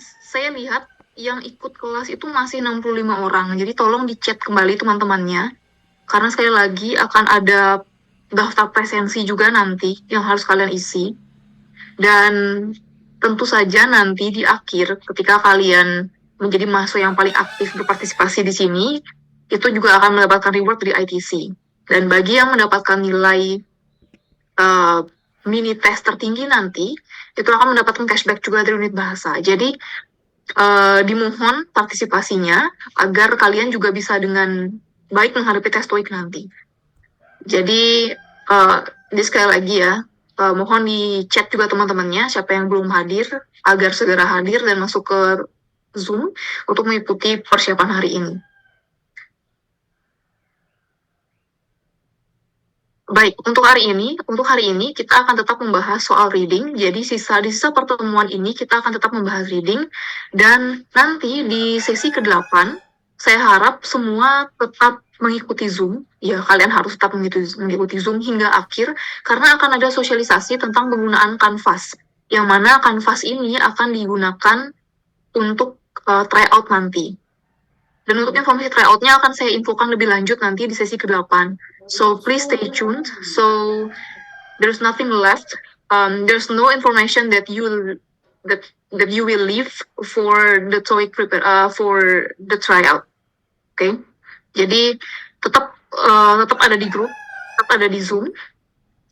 saya lihat yang ikut kelas itu masih 65 orang. Jadi tolong di-chat kembali teman-temannya. Karena sekali lagi akan ada daftar presensi juga nanti yang harus kalian isi. Dan tentu saja nanti di akhir ketika kalian menjadi mahasiswa yang paling aktif berpartisipasi di sini, itu juga akan mendapatkan reward dari ITC. Dan bagi yang mendapatkan nilai mini test tertinggi nanti, itu akan mendapatkan cashback juga dari unit bahasa. Jadi dimohon partisipasinya agar kalian juga bisa dengan baik menghadapi tes TOEIC nanti. Jadi sekali lagi ya, mohon di chat juga teman-temannya siapa yang belum hadir agar segera hadir dan masuk ke Zoom untuk mengikuti persiapan hari ini. Baik, untuk hari ini kita akan tetap membahas soal reading. Jadi di sisa pertemuan ini kita akan tetap membahas reading, dan nanti di sesi ke-8 saya harap semua tetap mengikuti Zoom. Ya, kalian harus tetap mengikuti Zoom hingga akhir karena akan ada sosialisasi tentang penggunaan Canvas. Yang mana Canvas ini akan digunakan untuk tryout nanti. Dan untuk informasi tryout-nya akan saya infokan lebih lanjut nanti di sesi ke-8. So please stay tuned. So there's nothing left. There's no information that you will leave for the TOEIC for the tryout. Okay? Jadi tetap ada di grup, tetap ada di Zoom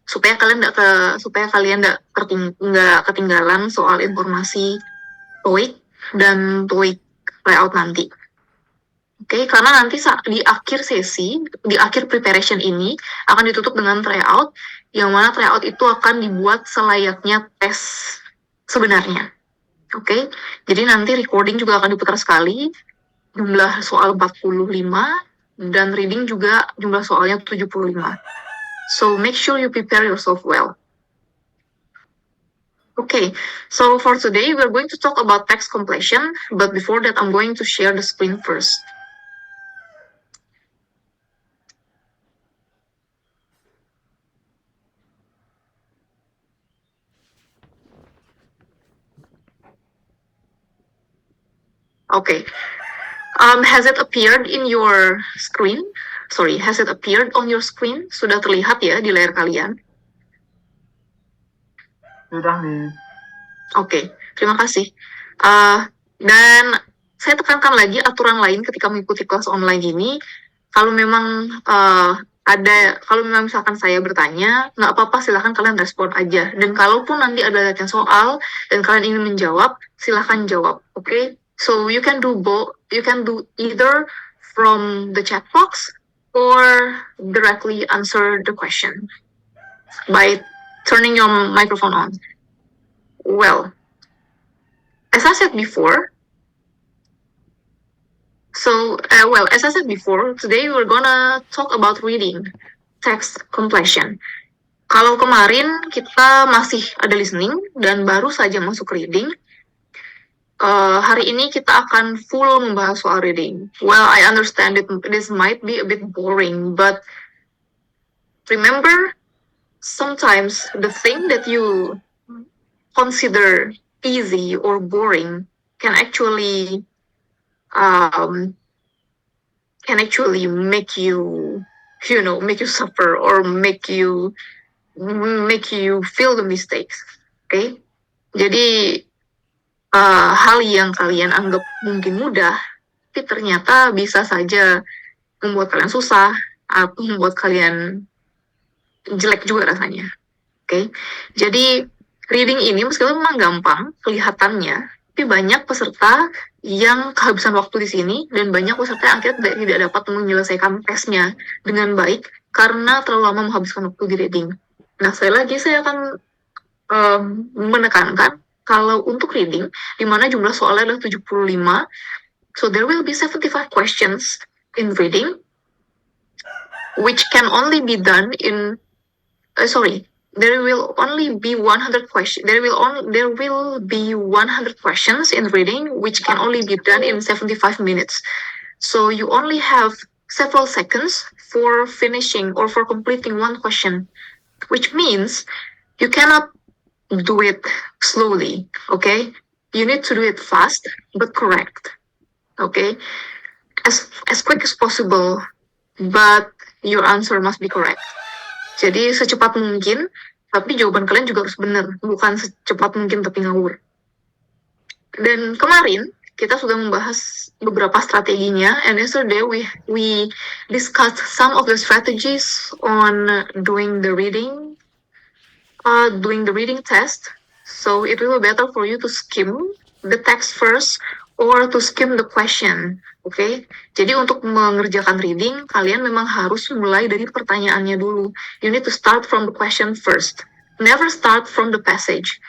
supaya kalian nggak ketinggalan soal informasi TOEIC dan TOEIC tryout nanti. Oke, karena nanti di akhir sesi, di akhir preparation ini akan ditutup dengan tryout, yang mana tryout itu akan dibuat selayaknya tes sebenarnya. Oke, jadi nanti recording juga akan diputar sekali, jumlah soal 45, dan reading juga jumlah soalnya 75. So make sure you prepare yourself well. Okay, so for today we're going to talk about text completion, but before that I'm going to share the screen first. Okay. Has it appeared in your screen? Sorry, has it appeared on your screen? Sudah terlihat ya di layar kalian? Sudah nih. Oke, terima kasih. Dan saya tekankan lagi aturan lain ketika mengikuti kelas online ini. Kalau memang kalau memang misalkan saya bertanya, nggak apa-apa, silahkan kalian respon aja. Dan kalaupun nanti ada latihan soal dan kalian ingin menjawab, silahkan jawab. Oke? So you can do both. You can do either from the chat box or directly answer the question by turning your microphone on. Well, as I said before, today we're gonna talk about reading, text completion. Kalau kemarin kita masih ada listening dan baru saja masuk reading, hari ini kita akan full membahas soal reading. Well, I understand this might be a bit boring, but remember, sometimes the thing that you consider easy or boring can actually make you suffer or make you feel the mistakes. Okay? Jadi hal yang kalian anggap mungkin mudah, tapi ternyata bisa saja membuat kalian susah atau membuat kalian jelek juga rasanya. Okay? Jadi reading ini meskipun memang gampang kelihatannya, tapi banyak peserta yang kehabisan waktu di sini dan banyak peserta yang akhirnya tidak dapat menyelesaikan tesnya dengan baik karena terlalu lama menghabiskan waktu di reading. Nah, sekali lagi saya akan menekankan kalau untuk reading, di mana jumlah soalnya adalah 75, so there will be 75 questions in reading, which can only be done in, there will only be 100 questions. There will be 100 questions in reading, which can only be done in 75 minutes. So you only have several seconds for finishing or for completing one question, which means you cannot do it slowly, okay? You need to do it fast but correct. Okay, as quick as possible, but your answer must be correct. Jadi secepat mungkin, tapi jawaban kalian juga harus benar, bukan secepat mungkin tapi ngawur. Dan kemarin kita sudah membahas beberapa strateginya, and yesterday we discussed some of the strategies on doing the reading test. So it will be better for you to skim the text first or to skim the question. Okay? Jadi untuk mengerjakan reading, kalian memang harus mulai dari pertanyaannya dulu. You need to start from the question first. Never start from the passage.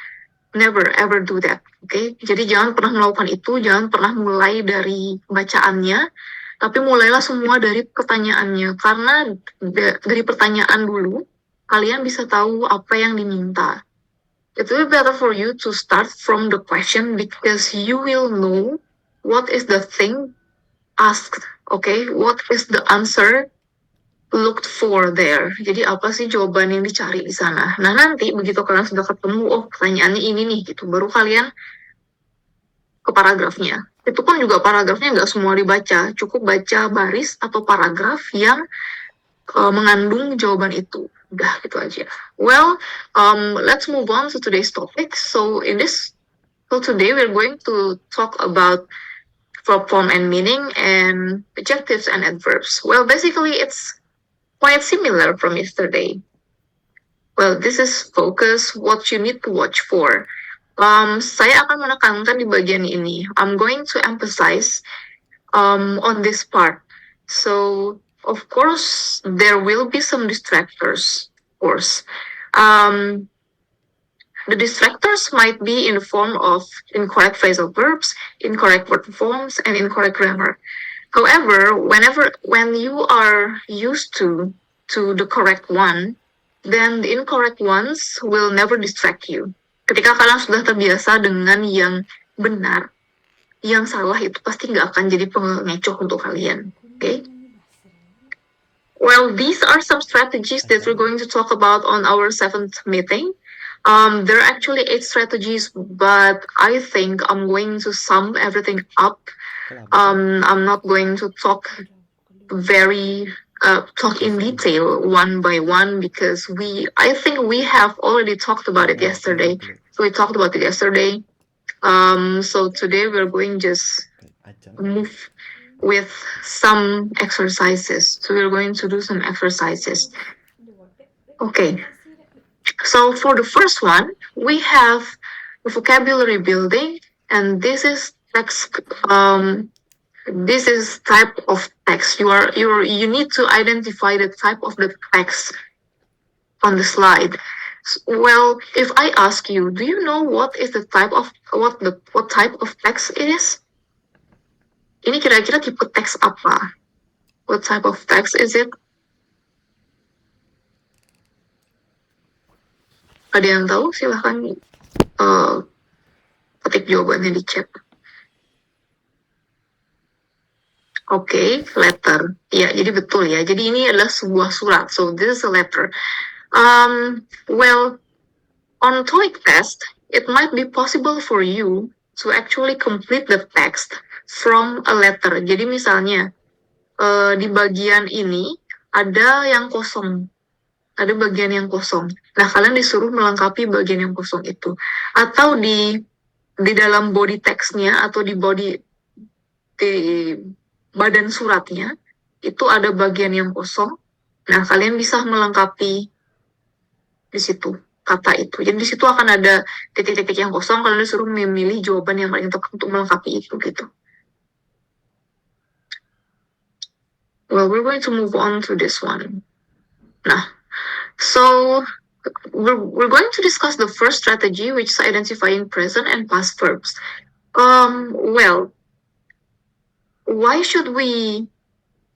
Never ever do that. Okay? Jadi jangan pernah melakukan itu, jangan pernah mulai dari bacaannya, tapi mulailah semua dari pertanyaannya. Karena dari pertanyaan dulu, kalian bisa tahu apa yang diminta. It will be better for you to start from the question because you will know what is the thing asked, okay? What is the answer looked for there. Jadi apa sih jawaban yang dicari di sana. Nah nanti begitu kalian sudah ketemu, oh pertanyaannya ini nih gitu, baru kalian ke paragrafnya. Itu pun juga paragrafnya nggak semua dibaca, cukup baca baris atau paragraf yang mengandung jawaban itu. Udah gitu aja. Well, let's move on to today's topic. So today we're going to talk about verb form and meaning and adjectives and adverbs. Well, basically it's quite similar from yesterday. Well, this is focus, what you need to watch for. Saya akan menekankan di bagian ini. I'm going to emphasize on this part. So, of course, there will be some distractors, of course. The distractors might be in the form of incorrect phrasal verbs, incorrect word forms, and incorrect grammar. However, when you are used to the correct one, then the incorrect ones will never distract you. Ketika kalian sudah terbiasa dengan yang benar, yang salah itu pasti nggak akan jadi pengecoh untuk kalian. Okay? Well, these are some strategies that we're going to talk about on our 7th meeting. There are actually 8 strategies, but I think I'm going to sum everything up. I'm not going to talk in detail one by one because I think we have already talked about it yesterday. So we talked about it yesterday. So today we're going just move with some exercises. So we're going to do some exercises. Okay. So for the first one, we have the vocabulary building, and this is text. This is type of text. You need to identify the type of the text on the slide. Well, if I ask you, do you know what is the type of what type of text it is? Ini kira-kira tipe teks apa? What type of text is it? Ada yang tahu? Silahkan ketik jawabannya di chat. Oke, letter. Ya, jadi betul ya. Jadi ini adalah sebuah surat. So this is a letter. Well, on TOEIC test, it might be possible for you to actually complete the text from a letter. Jadi misalnya di bagian ini ada yang kosong, ada bagian yang kosong. Nah kalian disuruh melengkapi bagian yang kosong itu. Atau di dalam body text-nya atau di badan suratnya itu ada bagian yang kosong. Nah kalian bisa melengkapi di situ kata itu. Jadi di situ akan ada titik-titik yang kosong. Kalian disuruh memilih jawaban yang paling tepat untuk melengkapi itu gitu. Well, we're going to move on to this one. Nah, so we're going to discuss the first strategy, which is identifying present and past verbs. Well, why should we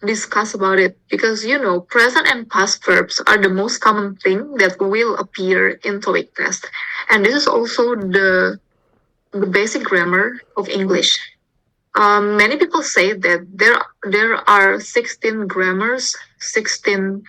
discuss about it? Because present and past verbs are the most common thing that will appear in TOEIC test, and this is also the basic grammar of English. Many people say that there are 16 grammars, 16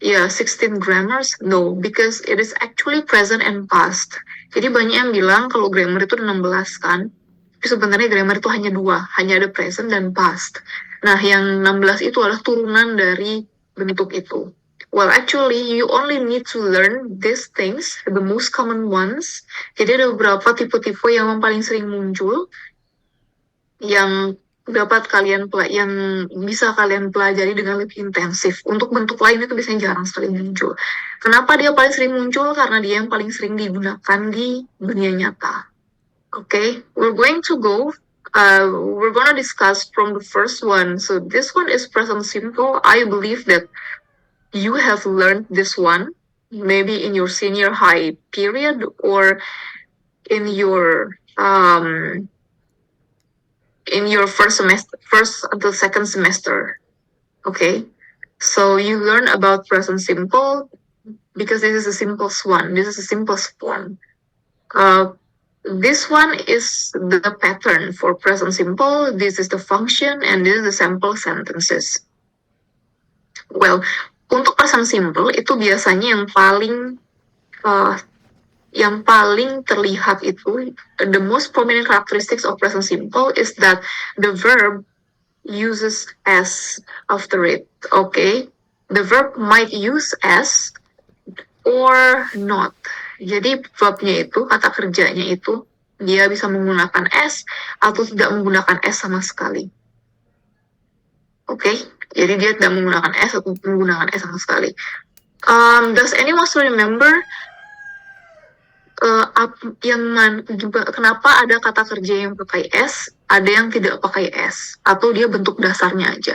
Yeah, 16 grammars? No, because it is actually present and past. Jadi banyak yang bilang kalau grammar itu 16 kan. Tapi sebenarnya grammar itu hanya dua, hanya ada present dan past. Nah, yang 16 itu adalah turunan dari bentuk itu. Well, actually, you only need to learn these things, the most common ones. Jadi ada beberapa tipe-tipe yang paling sering muncul, yang yang bisa kalian pelajari dengan lebih intensif. Untuk bentuk lain itu biasanya jarang sekali muncul. Kenapa dia paling sering muncul? Karena dia yang paling sering digunakan di dunia nyata. Okay, we're gonna discuss from the first one. So this one is present simple. I believe that you have learned this one, maybe in your senior high period or in your first until second semester. Okay, so you learn about present simple because this is the simplest one. This is the simplest form. This one is the pattern for present simple. This is the function, and this is the sample sentences. Well, untuk present simple itu biasanya yang paling terlihat itu, the most prominent characteristics of present simple is that the verb uses s after it. Okay, the verb might use s or not. Jadi verbnya itu, kata kerjanya itu, dia bisa menggunakan s atau tidak menggunakan s sama sekali. Oke, jadi dia tidak menggunakan s atau menggunakan s sama sekali. Does anyone still remember kenapa ada kata kerja yang pakai s, ada yang tidak pakai s, atau dia bentuk dasarnya aja?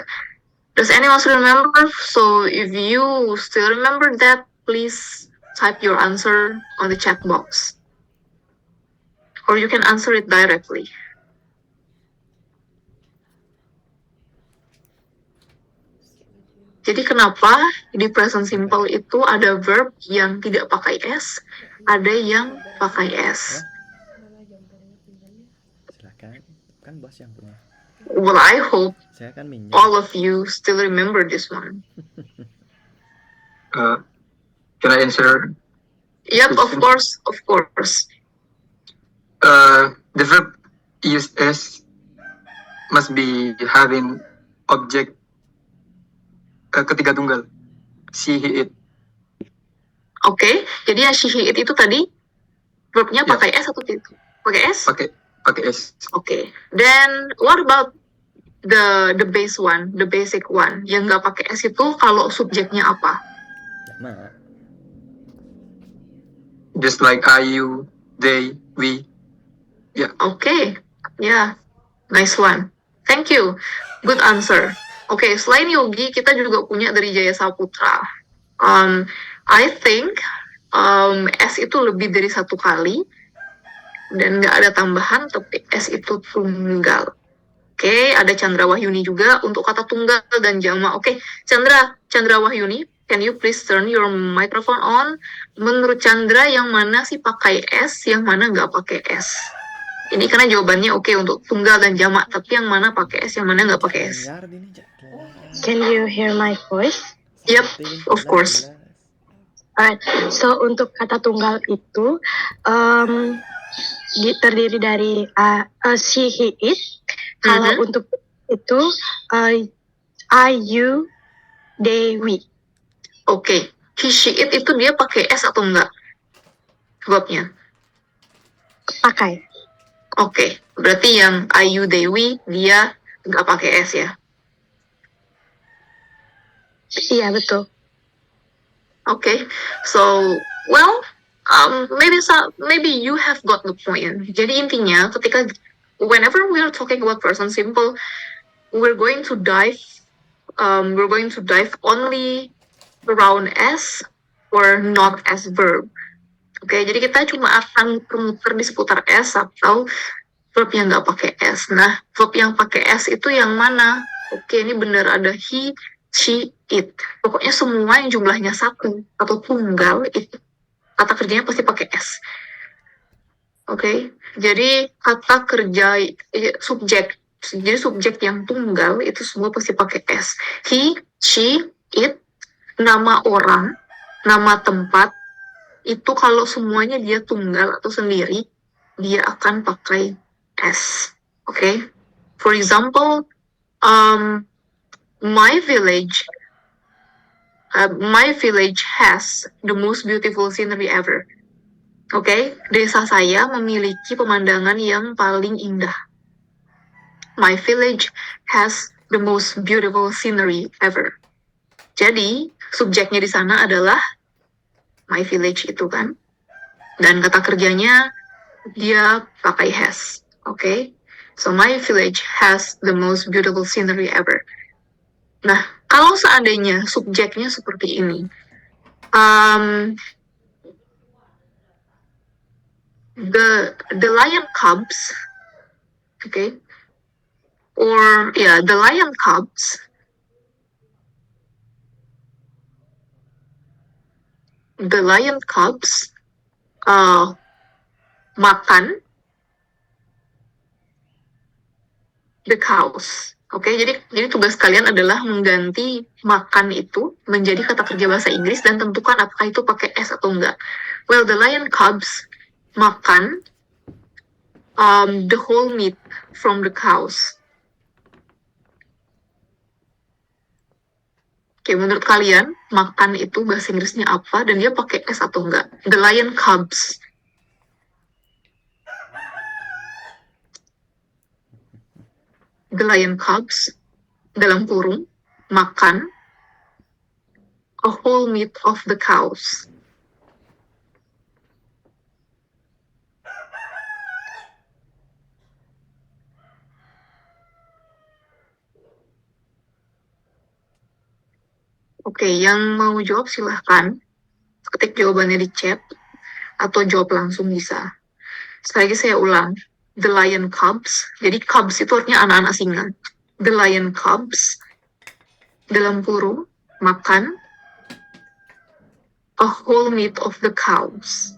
Does anyone still remember? So if you still remember that, please type your answer on the chat box. Or you can answer it directly. Jadi kenapa di present simple itu ada verb yang tidak pakai s, ada yang pakai s? Silakan, kan bos yang punya. Well, I hope Saya kan minjem. all of you still remember this one. Can I answer? Yep, of course. The verb use s must be having object ketiga tunggal. She, he, it. Oke, jadi yang she, he, it itu tadi verbnya pakai s atau tidak? Pakai s? Pakai s. Oke. Then what about the base one, the basic one yang nggak pakai s itu kalau subjeknya apa? Jamak. Just like I, you, they, we. Yeah. Okay, yeah, nice one. Thank you, good answer. Okay, selain Yogi, kita juga punya dari Jaya Saputra. I think S itu lebih dari satu kali dan nggak ada tambahan, tapi S itu tunggal. Oke, ada Chandra Wahyuni juga untuk kata tunggal dan jamak. Oke, Chandra Wahyuni, can you please turn your microphone on? Menurut Chandra, yang mana sih pakai S, yang mana nggak pakai S? Ini karena jawabannya oke untuk tunggal dan jamak, tapi yang mana pakai S, yang mana nggak pakai S? Can you hear my voice? Yep, of course. Alright, so untuk kata tunggal itu terdiri dari she, he, it. Kalau untuk itu I, you, they, we. Oke, he, she, it itu dia pakai S atau enggak? Verbnya? Pakai. Oke, berarti yang I, you, they, we dia nggak pakai S ya? Iya, betul. Okay, so well, maybe you have got the point. Jadi intinya, whenever we are talking about present simple, we're going to dive only around S or not as verb. Oke, jadi kita cuma akan memutar di seputar S atau verb yang nggak pakai S. Nah, verb yang pakai S itu yang mana? Oke, ini benar ada he, she, it. Pokoknya semua yang jumlahnya satu atau tunggal itu kata kerjanya pasti pakai S. Oke, jadi kata kerja subjek. Jadi subjek yang tunggal itu semua pasti pakai S. He, she, it, nama orang, nama tempat, itu kalau semuanya dia tunggal atau sendiri, dia akan pakai S. Okay? For example, my village has the most beautiful scenery ever. Okay? Desa saya memiliki pemandangan yang paling indah. My village has the most beautiful scenery ever. Jadi, subjeknya di sana adalah my village itu kan. Dan kata kerjanya dia pakai has. Okay? So, my village has the most beautiful scenery ever. Nah, kalau seandainya subjeknya seperti ini, the lion cubs, okay, or yeah, the lion cubs makan the cows. Oke, jadi tugas kalian adalah mengganti makan itu menjadi kata kerja bahasa Inggris dan tentukan apakah itu pakai S atau enggak. Well, the lion cubs makan the whole meat from the cows. Oke, menurut kalian makan itu bahasa Inggrisnya apa dan dia pakai S atau enggak? The lion cubs. The lion cubs, dalam kurung, makan a whole meat of the cows. Oke, yang mau jawab silahkan ketik jawabannya di chat atau jawab langsung bisa. Sekali lagi saya ulang. The lion cubs, jadi cubs itu artinya anak-anak singa. The lion cubs, dalam kurung, makan a whole meat of the cows.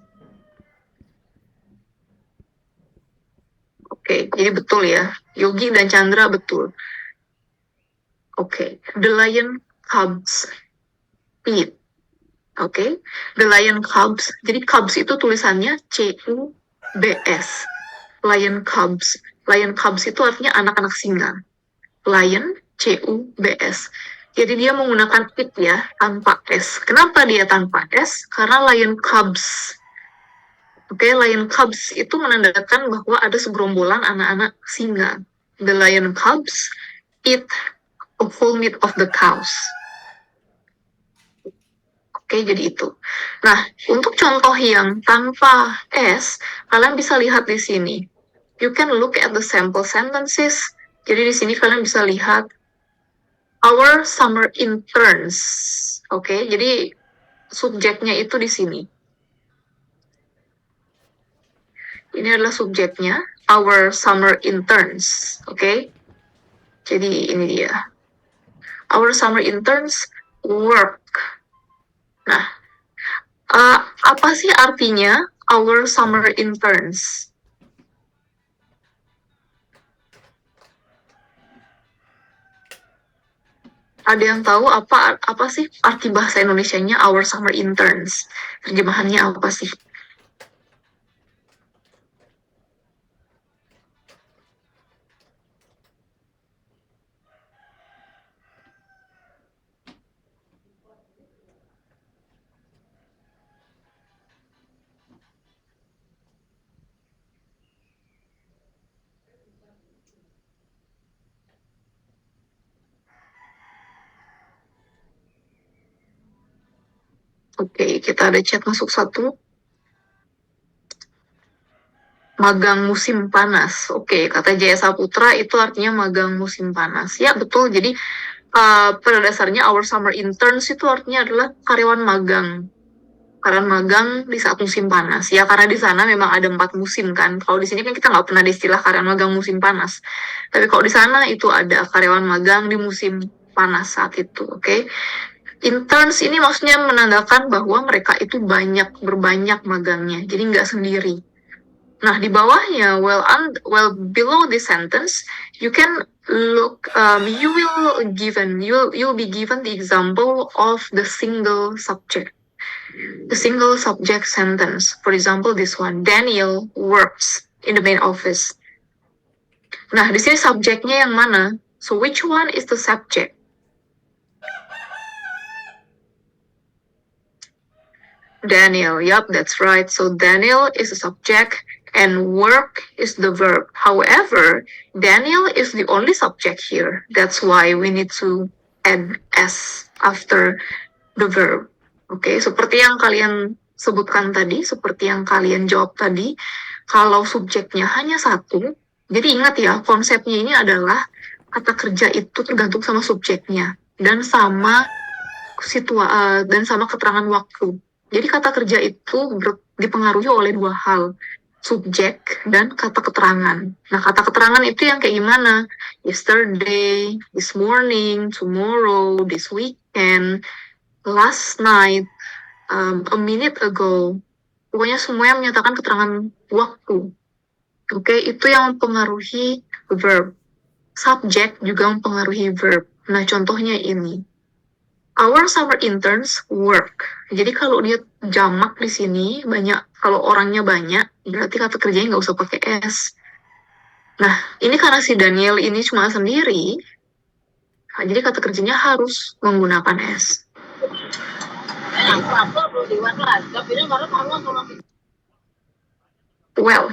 Oke, jadi betul ya. Yogi dan Chandra betul. Oke, the lion cubs eat. Oke, the lion cubs. Jadi cubs itu tulisannya C-U-B-S. Lion cubs. Lion cubs itu artinya anak-anak singa. Lion, C-U-B-S. Jadi dia menggunakan it ya, tanpa S. Kenapa dia tanpa S? Karena lion cubs. Oke, lion cubs itu menandakan bahwa ada segerombolan anak-anak singa. The lion cubs eat a whole meat of the cows. Oke, jadi itu. Nah, untuk contoh yang tanpa S, kalian bisa lihat di sini. You can look at the sample sentences. Jadi di sini kalian bisa lihat our summer interns. Oke, jadi subjeknya itu di sini. Ini adalah subjeknya, our summer interns. Oke, jadi ini dia. Our summer interns work. Nah, apa sih artinya our summer interns? Ada yang tahu apa sih arti bahasa Indonesianya our summer interns? Terjemahannya apa sih? Oke, kita ada chat masuk satu. Magang musim panas. Oke, kata Jaya Saputra itu artinya magang musim panas. Ya, betul. Jadi, pada dasarnya our summer interns itu artinya adalah karyawan magang. Karyawan magang di saat musim panas. Ya, karena di sana memang ada 4 musim kan. Kalau di sini kan kita nggak pernah ada istilah karyawan magang musim panas. Tapi kalau di sana itu ada karyawan magang di musim panas saat itu. Oke. Interns ini maksudnya menandakan bahwa mereka itu berbanyak magangnya, jadi nggak sendiri. Nah, di bawahnya, well below this sentence, you can look, you'll be given the example of the single subject. The single subject sentence. For example, this one, Daniel works in the main office. Nah, di sini subjeknya yang mana? So, which one is the subject? Daniel, yep, that's right. So, Daniel is a subject and work is the verb. However, Daniel is the only subject here. That's why we need to add S after the verb. Oke, seperti yang kalian sebutkan tadi, seperti yang kalian jawab tadi, kalau subjeknya hanya satu, jadi ingat ya, konsepnya ini adalah kata kerja itu tergantung sama subjeknya dan sama keterangan waktu. Jadi kata kerja itu dipengaruhi oleh dua hal, subjek dan kata keterangan. Nah, kata keterangan itu yang kayak gimana? Yesterday, this morning, tomorrow, this weekend, last night, a minute ago. Pokoknya semua yang menyatakan keterangan waktu. Oke, itu yang mempengaruhi verb. Subject juga mempengaruhi verb. Nah, contohnya ini. Our summer interns work. Jadi kalau dia jamak di sini banyak, kalau orangnya banyak, berarti kata kerjanya nggak usah pakai S. Nah, ini karena si Daniel ini cuma sendiri, nah, jadi kata kerjanya harus menggunakan S. Well,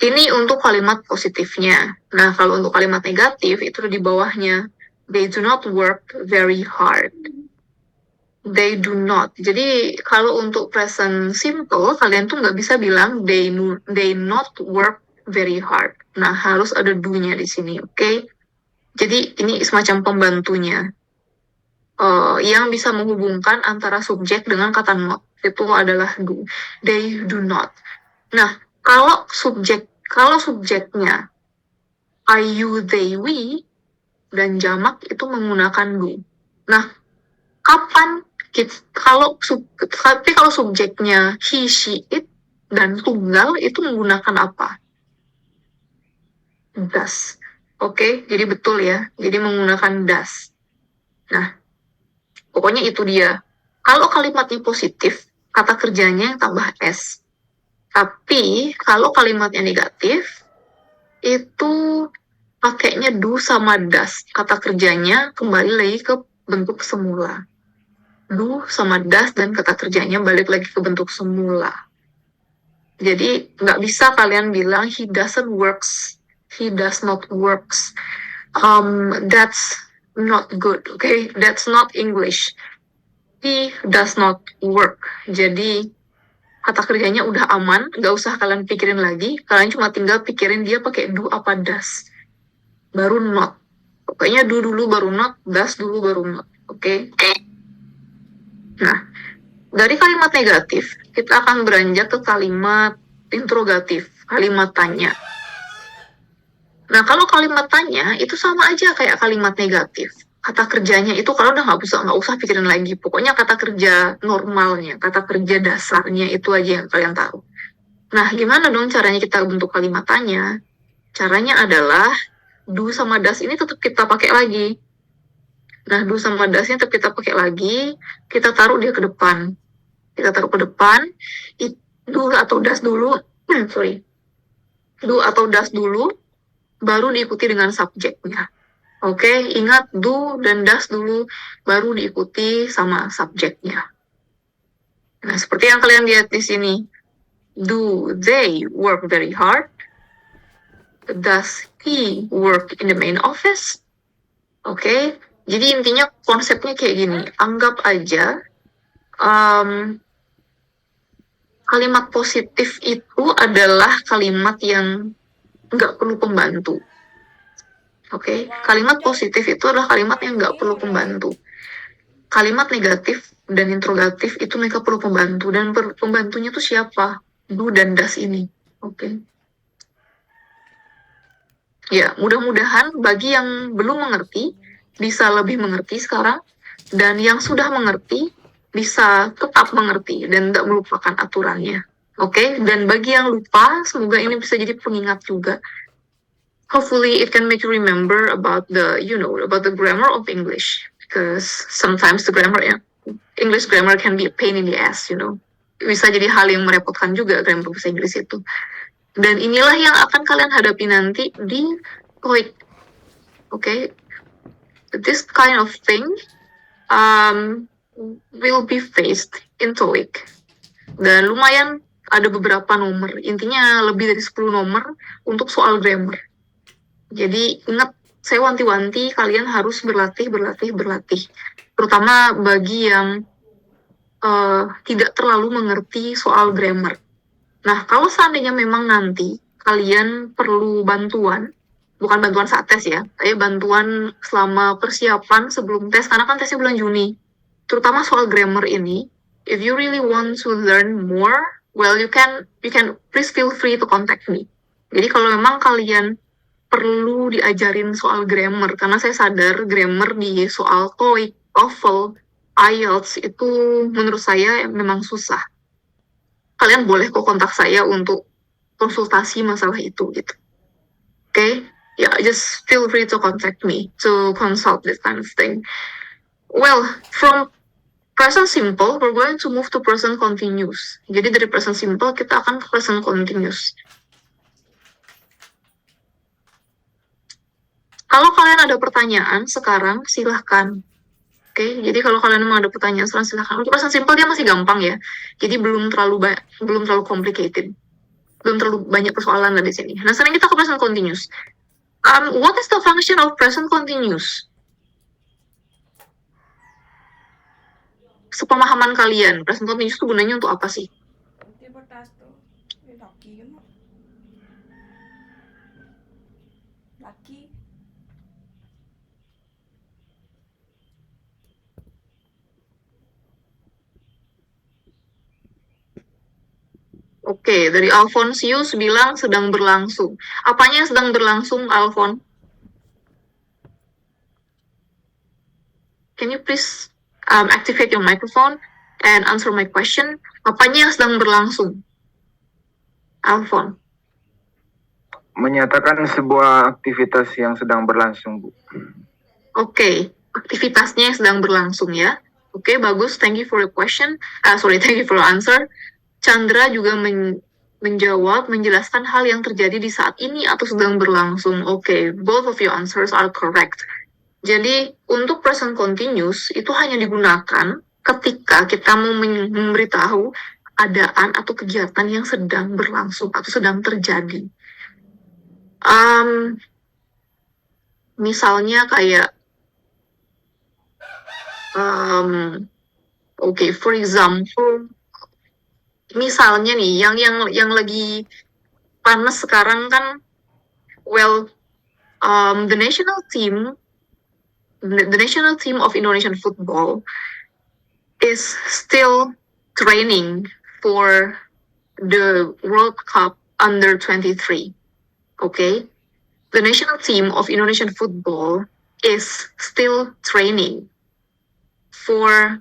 ini untuk kalimat positifnya. Nah, kalau untuk kalimat negatif itu di bawahnya. They do not work very hard. They do not. Jadi kalau untuk present simple, kalian tuh nggak bisa bilang they not work very hard. Nah, harus ada do-nya di sini, oke? Jadi ini semacam pembantunya. Yang bisa menghubungkan antara subjek dengan kata not. Itu adalah do. They do not. Nah, kalau subjeknya I, you, they, we, dan jamak itu menggunakan do. Nah, kapan tapi kalau subjeknya he, she, it, dan tunggal itu menggunakan apa? Does. Oke, jadi betul ya. Jadi menggunakan does. Nah, pokoknya itu dia. Kalau kalimatnya positif, kata kerjanya yang tambah S. Tapi kalau kalimatnya negatif, itu pakainya do sama does. Kata kerjanya kembali lagi ke bentuk semula. Do sama does dan kata kerjanya balik lagi ke bentuk semula. Jadi nggak bisa kalian bilang he doesn't works, he does not works. That's not good, okay? That's not English. He does not work. Jadi kata kerjanya udah aman, nggak usah kalian pikirin lagi. Kalian cuma tinggal pikirin dia pakai do apa does. Baru not. Pokoknya do dulu baru not, does dulu baru not. Oke? Nah, dari kalimat negatif, kita akan beranjak ke kalimat interrogatif, kalimat tanya. Nah, kalau kalimat tanya, itu sama aja kayak kalimat negatif. Kata kerjanya itu kalau udah nggak usah pikirin lagi. Pokoknya kata kerja normalnya, kata kerja dasarnya itu aja yang kalian tahu. Nah, gimana dong caranya kita bentuk kalimat tanya? Caranya adalah do sama does ini tetap kita pakai lagi. Nah, do sama does-nya tetap kita pakai lagi, kita taruh dia ke depan. Kita taruh ke depan, do atau does dulu, do atau does dulu, baru diikuti dengan subjeknya. Oke, ingat do dan does dulu, baru diikuti sama subjeknya. Nah, seperti yang kalian lihat di sini, do they work very hard? Does he work in the main office? Oke, jadi intinya konsepnya kayak gini. Anggap aja kalimat positif itu adalah kalimat yang nggak perlu pembantu. Oke, kalimat positif itu adalah kalimat yang nggak perlu pembantu. Kalimat negatif dan interrogatif itu mereka perlu pembantu. Dan pembantunya tuh siapa? Do dan does ini. Oke. Ya, mudah-mudahan bagi yang belum mengerti, bisa lebih mengerti sekarang. Dan yang sudah mengerti, bisa tetap mengerti dan tidak melupakan aturannya. Oke, dan bagi yang lupa, semoga ini bisa jadi pengingat juga. Hopefully it can make you remember about the grammar of English, because sometimes English grammar can be a pain in the ass, Bisa jadi hal yang merepotkan juga grammar bahasa Inggris itu. Dan inilah yang akan kalian hadapi nanti di TOEIC. Okay, this kind of thing will be faced in TOEIC. Dan lumayan ada beberapa nomor, intinya lebih dari 10 nomor untuk soal grammar. Jadi ingat, saya wanti-wanti kalian harus berlatih. Terutama bagi yang tidak terlalu mengerti soal grammar. Nah, kalau seandainya memang nanti kalian perlu bantuan, bukan bantuan saat tes ya, tapi bantuan selama persiapan sebelum tes, karena kan tesnya bulan Juni. Terutama soal grammar ini, if you really want to learn more, well, you can please feel free to contact me. Jadi kalau memang kalian perlu diajarin soal grammar, karena saya sadar grammar di soal TOEIC, TOEFL, IELTS itu menurut saya memang susah. Kalian boleh kok kontak saya untuk konsultasi masalah itu gitu. Okay? Yeah, just feel free to contact me to consult this kind of thing. Well, from present simple, we're going to move to present continuous. Jadi dari present simple kita akan ke present continuous. Kalau kalian ada pertanyaan sekarang, silahkan. Oke, jadi kalau kalian memang ada pertanyaan sekarang, silahkan. Untuk present simple dia masih gampang ya. Jadi belum terlalu complicated. Belum terlalu banyak persoalan dari sini. Nah, sekarang kita ke present continuous. What is the function of present continuous? Sepemahaman kalian, present continuous itu gunanya untuk apa sih? Oke, dari Alfonsius bilang sedang berlangsung. Apanya yang sedang berlangsung, Alfon? Can you please activate your microphone and answer my question? Apanya yang sedang berlangsung, Alfon? Menyatakan sebuah aktivitas yang sedang berlangsung, Bu. Oke, aktivitasnya yang sedang berlangsung ya. Oke, bagus. Thank you for your question. Thank you for your answer. Chandra juga menjawab, menjelaskan hal yang terjadi di saat ini atau sedang berlangsung. Oke, both of your answers are correct. Jadi, untuk present continuous itu hanya digunakan ketika kita mau memberitahu keadaan atau kegiatan yang sedang berlangsung atau sedang terjadi. Misalnya kayak, for example, misalnya nih, yang lagi panas sekarang kan, well, the national team of Indonesian football is still training for the World Cup under 23. Okay, the national team of Indonesian football is still training for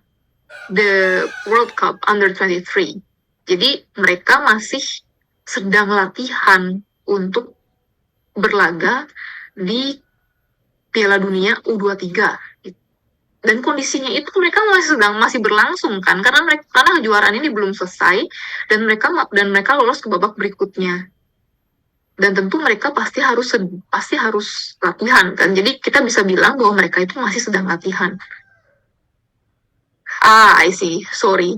the World Cup under 23. Jadi mereka masih sedang latihan untuk berlaga di Piala Dunia U23. Dan kondisinya itu mereka masih berlangsung kan, karena kejuaraan ini belum selesai dan mereka lolos ke babak berikutnya. Dan tentu mereka pasti harus latihan kan. Jadi kita bisa bilang bahwa mereka itu masih sedang latihan. I see. Sorry.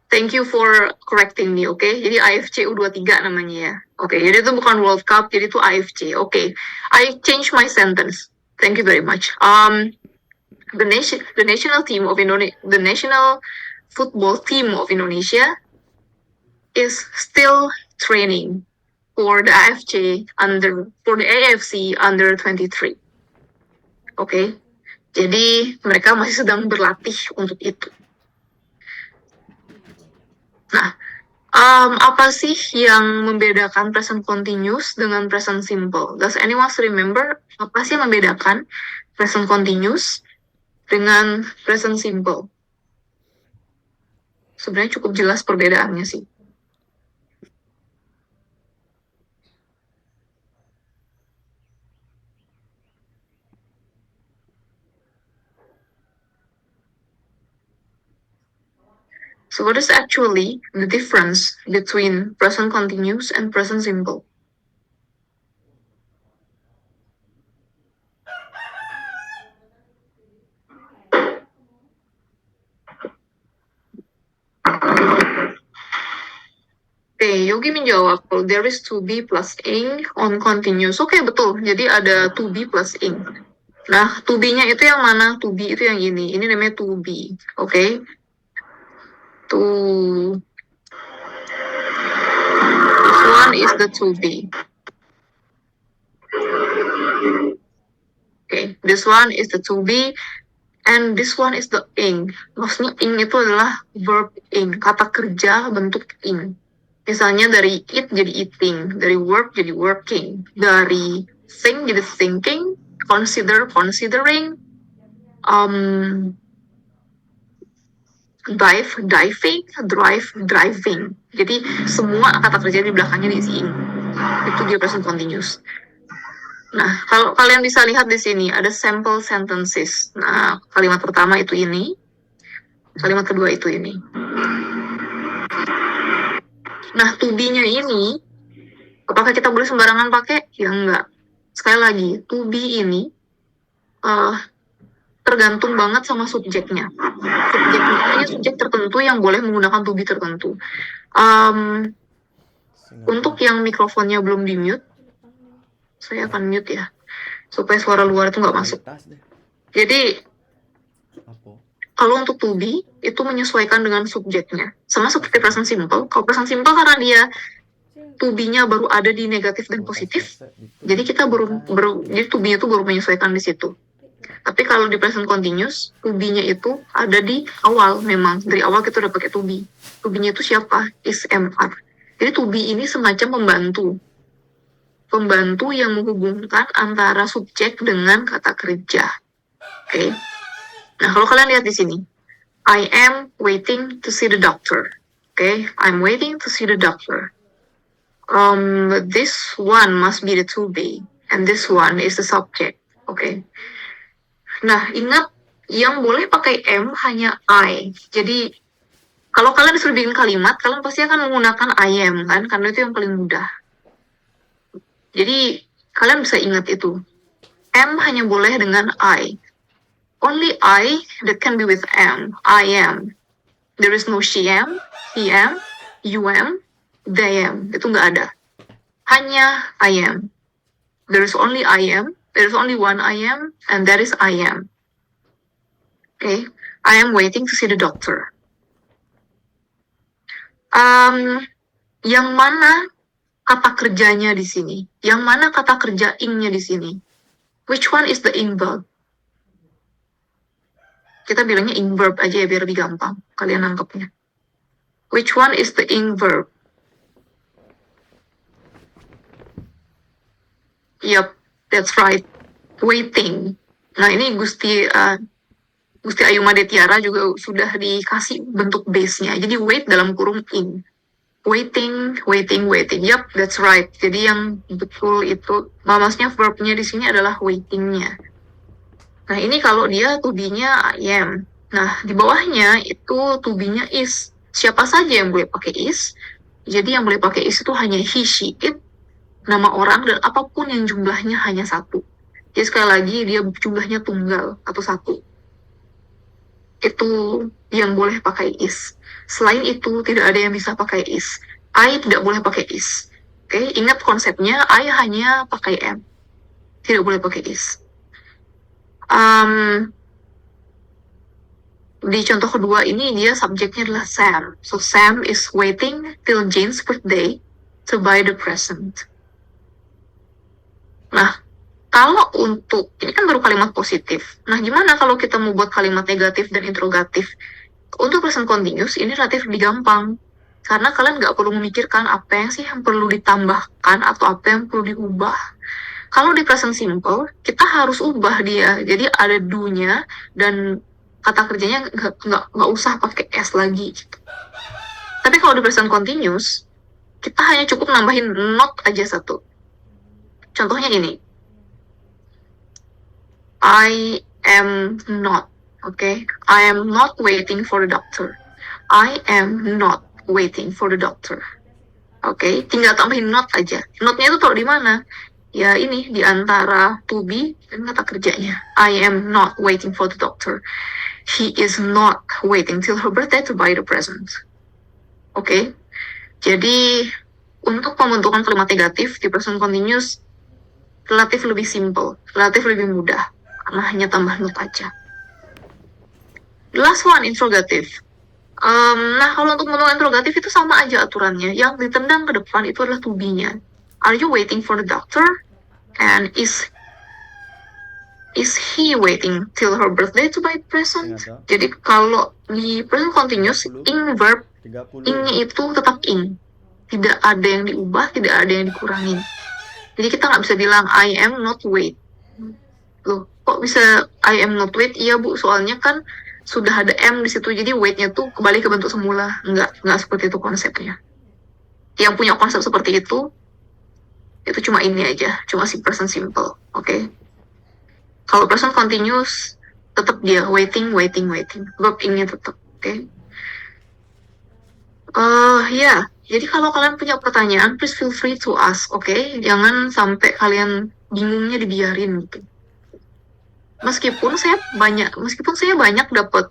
Thank you for correcting me, okay? Jadi AFC U23 namanya ya. Oke, jadi itu bukan World Cup, jadi itu AFC. Oke. I change my sentence. Thank you very much. The national football team of Indonesia is still training for the AFC under 23. Oke. Jadi mereka masih sedang berlatih untuk itu. Nah, apa sih yang membedakan present continuous dengan present simple? Does anyone remember apa sih yang membedakan present continuous dengan present simple? Sebenarnya cukup jelas perbedaannya sih. So what is actually the difference between present continuous and present simple? Oke, Yogi menjawab, kalau there is to be plus ing on continuous. Oke, betul. Jadi ada to be plus ing. Nah, to be-nya itu yang mana? To be itu yang ini. Ini namanya to be. Oke. To... This one is the to be. Okay, this one is the to be. And this one is the ing. Maksudnya ing itu adalah verb ing. Kata kerja bentuk ing. Misalnya dari eat jadi eating, dari work jadi working, dari think jadi thinking, consider considering, dive diving, drive driving. Jadi semua kata kerja di belakangnya diisi ing. Itu dia present continuous. Nah, kalau kalian bisa lihat di sini ada sample sentences. Nah, kalimat pertama itu ini, kalimat kedua itu ini. Nah, to be-nya ini, apakah kita boleh sembarangan pakai? Ya enggak. Sekali lagi, to be ini tergantung banget sama subjeknya. Subjeknya hanya subjek tertentu yang boleh menggunakan to be tertentu. Untuk yang mikrofonnya belum di-mute, saya akan mute ya, supaya suara luar itu nggak masuk. Jadi, kalau untuk to be, itu menyesuaikan dengan subjeknya. Sama seperti present simple. Kalau present simple karena dia to be-nya baru ada di negatif dan positif, jadi kita jadi to be-nya itu baru menyesuaikan di situ. Tapi kalau di present continuous, to be-nya itu ada di awal memang. Dari awal kita udah pakai to be. To be-nya itu siapa? Is MR. Jadi to be ini semacam pembantu. Pembantu yang menghubungkan antara subjek dengan kata kerja. Oke. Nah, kalau kalian lihat di sini, I am waiting to see the doctor. Okay, I'm waiting to see the doctor. This one must be the to be, and this one is the subject. Okay. Nah, ingat yang boleh pakai am hanya I. Jadi, kalau kalian disuruh bikin kalimat, kalian pasti akan menggunakan I am, kan? Karena itu yang paling mudah. Jadi, kalian bisa ingat itu. Am hanya boleh dengan I. Only I that can be with am. I am. There is no she am, he am, you am, they am. Itu nggak ada. Hanya I am. There is only I am. There is only one I am, and that is I am. Okay. I am waiting to see the doctor. Yang mana kata kerjanya di sini? Yang mana kata kerja ing-nya di sini? Which one is the ing verb? Kita bilangnya ing verb aja ya biar lebih gampang kalian nangkepnya. Which one is the ing verb? Yup, that's right. Waiting. Nah, ini Gusti Ayu Madetiara juga sudah dikasih bentuk base-nya. Jadi wait dalam kurung ing. Waiting. Yup, that's right. Jadi yang betul itu, maksudnya verbnya di sini adalah waiting-nya. Nah, ini kalau dia to be-nya I am. Nah, di bawahnya itu to be-nya is. Siapa saja yang boleh pakai is. Jadi yang boleh pakai is itu hanya he, she, it, nama orang, dan apapun yang jumlahnya hanya satu. Jadi sekali lagi dia jumlahnya tunggal atau satu. Itu yang boleh pakai is. Selain itu tidak ada yang bisa pakai is. I tidak boleh pakai is. Oke, ingat konsepnya, I hanya pakai am. Tidak boleh pakai is. Di contoh kedua ini dia subjeknya adalah Sam. So Sam is waiting till Jane's birthday to buy the present. Nah, kalau untuk, ini kan baru kalimat positif. Nah, gimana kalau kita mau buat kalimat negatif dan interrogatif? Untuk present continuous, ini relatif lebih gampang. Karena kalian nggak perlu memikirkan apa yang sih yang perlu ditambahkan atau apa yang perlu diubah. Kalau di present simple, kita harus ubah dia. Jadi ada do-nya dan kata kerjanya nggak usah pakai S lagi. Gitu. Tapi kalau di present continuous, kita hanya cukup nambahin not aja satu. Contohnya ini. I am not. Okay? I am not waiting for the doctor. I am not waiting for the doctor. Oke, tinggal tambahin not aja. Not-nya itu taruh di mana? Ya ini, di antara to be dan kata kerjanya. I am not waiting for the doctor. He is not waiting till her birthday to buy the present. Oke, jadi untuk pembentukan kalimat negatif di present continuous relatif lebih simple, relatif lebih mudah, karena hanya tambah not aja. The last one, interrogative. Nah, kalau untuk bentuk interrogatif itu sama aja aturannya. Yang ditendang ke depan itu adalah to be-nya. Are you waiting for the doctor? And is he waiting till her birthday to buy present? Ingat, Jadi kalau di present continuous, 30. ing verb, 30. ing-nya itu tetap ing. Tidak ada yang diubah, tidak ada yang dikurangin. Jadi kita nggak bisa bilang I am not wait. Loh, kok bisa I am not wait? Iya Bu, soalnya kan sudah ada M di situ, jadi wait-nya tuh kembali ke bentuk semula. Nggak seperti itu konsepnya. Yang punya konsep seperti itu cuma ini aja, cuma si present simple, oke? Kalau present continuous, tetap dia waiting. Verb ing-nya tetap, oke? Ya, jadi kalau kalian punya pertanyaan, please feel free to ask, oke? Jangan sampai kalian bingungnya dibiarin gitu. Meskipun saya banyak dapat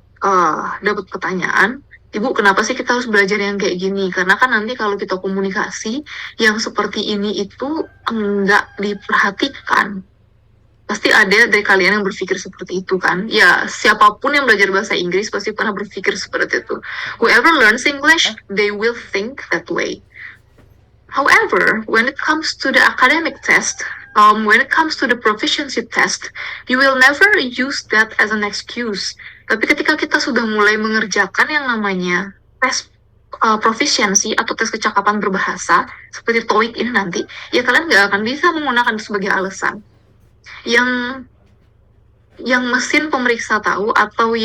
pertanyaan, Ibu, kenapa sih kita harus belajar yang kayak gini? Karena kan nanti kalau kita komunikasi yang seperti ini itu enggak diperhatikan. Pasti ada dari kalian yang berpikir seperti itu kan? Ya, siapapun yang belajar bahasa Inggris pasti pernah berpikir seperti itu. Whoever learns English, they will think that way. However, when it comes to the academic test, when it comes to the proficiency test, you will never use that as an excuse. Tapi ketika kita sudah mulai mengerjakan yang namanya tes proficiency atau tes kecakapan berbahasa, seperti TOEIC ini nanti, ya kalian nggak akan bisa menggunakan itu sebagai alasan. Yang mesin pemeriksa tahu atau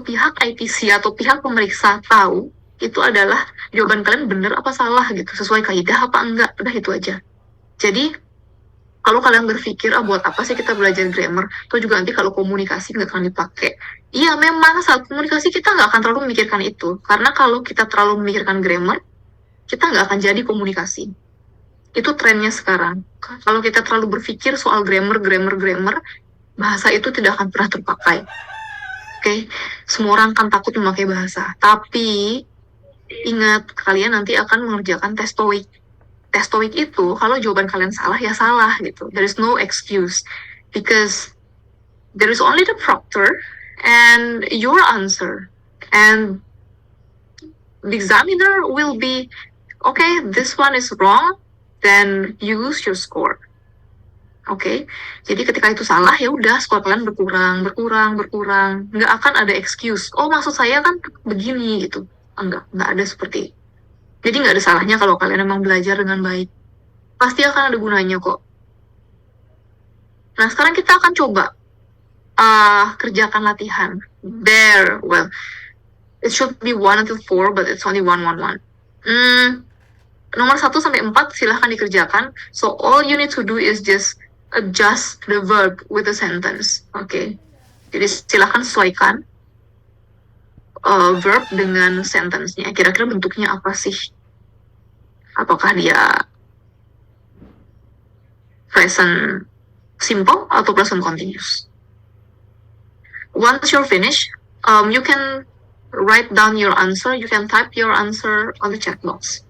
pihak ITC atau pihak pemeriksa tahu itu adalah jawaban kalian benar apa salah gitu, sesuai kaidah apa enggak, udah itu aja. Jadi kalau kalian berpikir buat apa sih kita belajar grammar, atau juga nanti kalau komunikasi nggak akan dipakai. Iya memang saat komunikasi kita nggak akan terlalu memikirkan itu, karena kalau kita terlalu memikirkan grammar, kita nggak akan jadi komunikasi. Itu trennya sekarang. Kalau kita terlalu berpikir soal grammar, bahasa itu tidak akan pernah terpakai. Oke, semua orang kan takut memakai bahasa. Tapi ingat, kalian nanti akan mengerjakan tes TOEIC. Tes TOEIC itu, kalau jawaban kalian salah, ya salah gitu. There is no excuse. Because there is only the proctor and your answer. And the examiner will be, okay, this one is wrong, then you lose your score. Oke, jadi ketika itu salah ya udah skor kalian berkurang, nggak akan ada excuse. Oh maksud saya kan begini gitu, enggak ada seperti. Jadi nggak ada salahnya kalau kalian memang belajar dengan baik, pasti akan ada gunanya kok. Nah sekarang kita akan coba kerjakan latihan. There, well, it should be 1 until 4, but it's only 1. Nomor 1 sampai 4 silahkan dikerjakan. So all you need to do is just adjust the verb with the sentence. Oke. Jadi silahkan sesuaikan verb dengan sentence-nya. Kira-kira bentuknya apa sih? Apakah dia present simple atau present continuous? Once you're finished, you can write down your answer. You can type your answer on the chat box.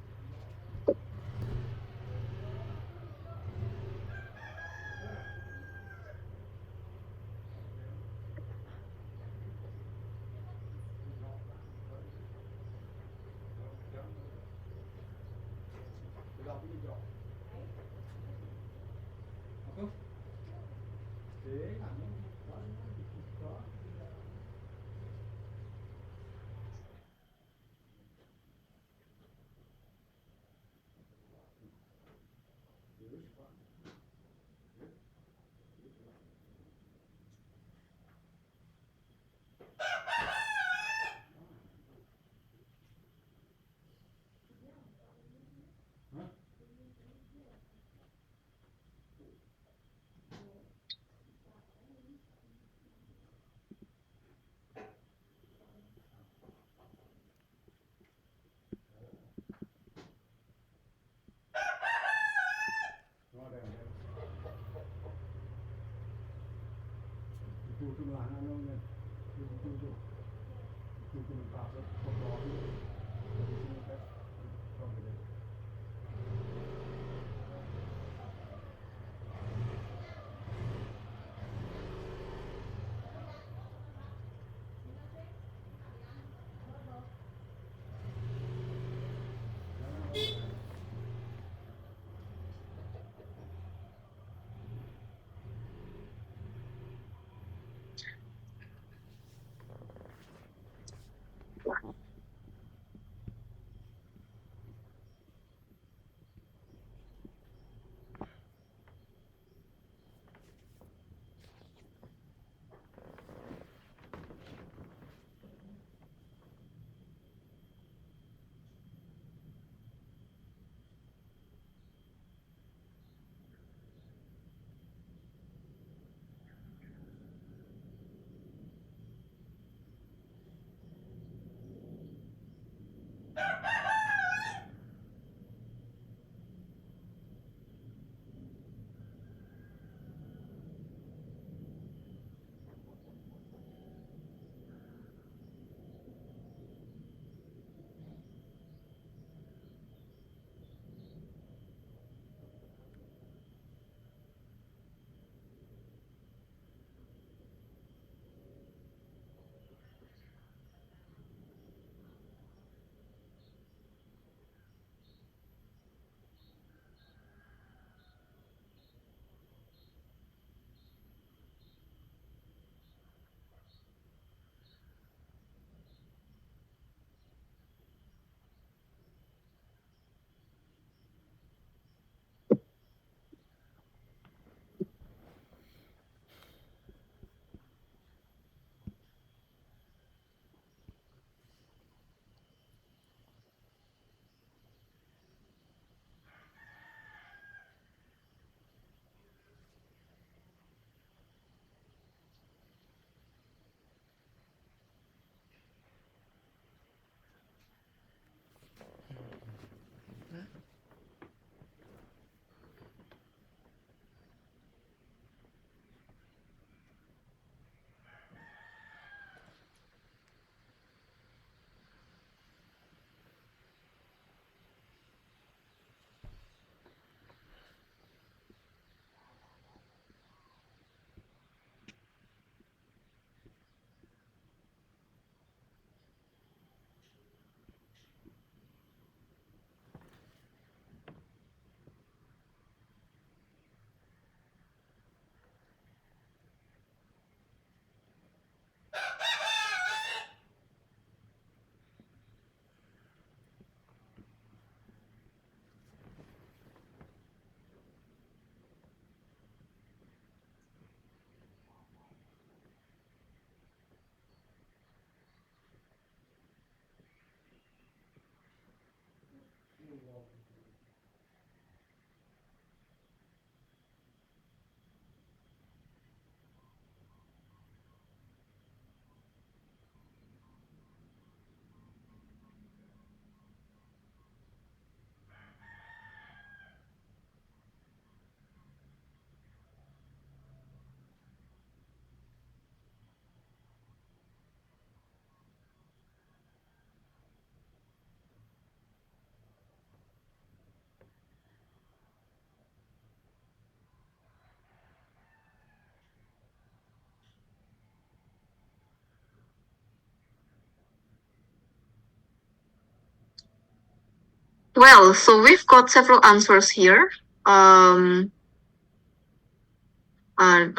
Well, so we've got several answers here.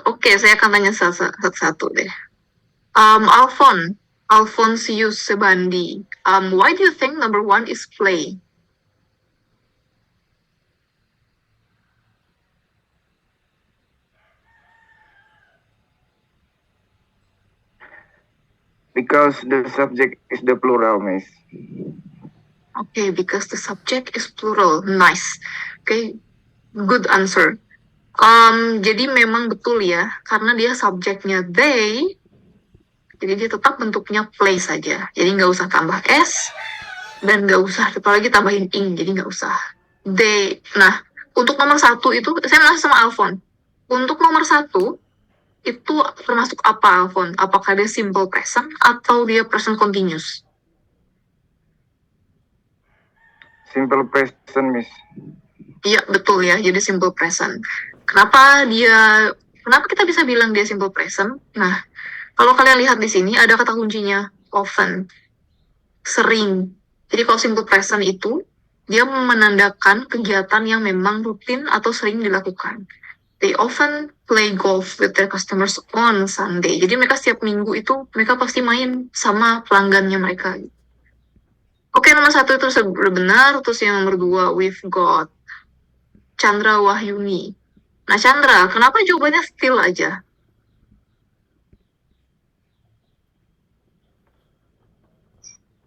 Oke, saya akan tanya satu-satu deh. Alphonsius Sebandi. Why do you think number one is play? Because the subject is the plural, Miss. Okay, because the subject is plural. Nice. Okay, good answer. Jadi memang betul ya, karena dia subjeknya they, jadi dia tetap bentuknya play saja. Jadi nggak usah tambah s, dan nggak usah, apalagi tambahin ing, jadi nggak usah. They. Nah, untuk nomor satu itu, saya masih sama Alfon. Untuk nomor satu, itu termasuk apa, Alfon? Apakah dia simple present atau dia present continuous? Simple present, Miss. Iya, betul ya. Jadi simple present. Kenapa kita bisa bilang dia simple present? Nah, kalau kalian lihat di sini ada kata kuncinya often, sering. Jadi kalau simple present itu dia menandakan kegiatan yang memang rutin atau sering dilakukan. They often play golf with their customers on Sunday. Jadi mereka setiap minggu itu mereka pasti main sama pelanggannya mereka. Oke, nomor 1 itu sudah benar. Terus yang nomor 2, we've got Chandra Wahyuni. Nah, Chandra, kenapa jawabannya still aja?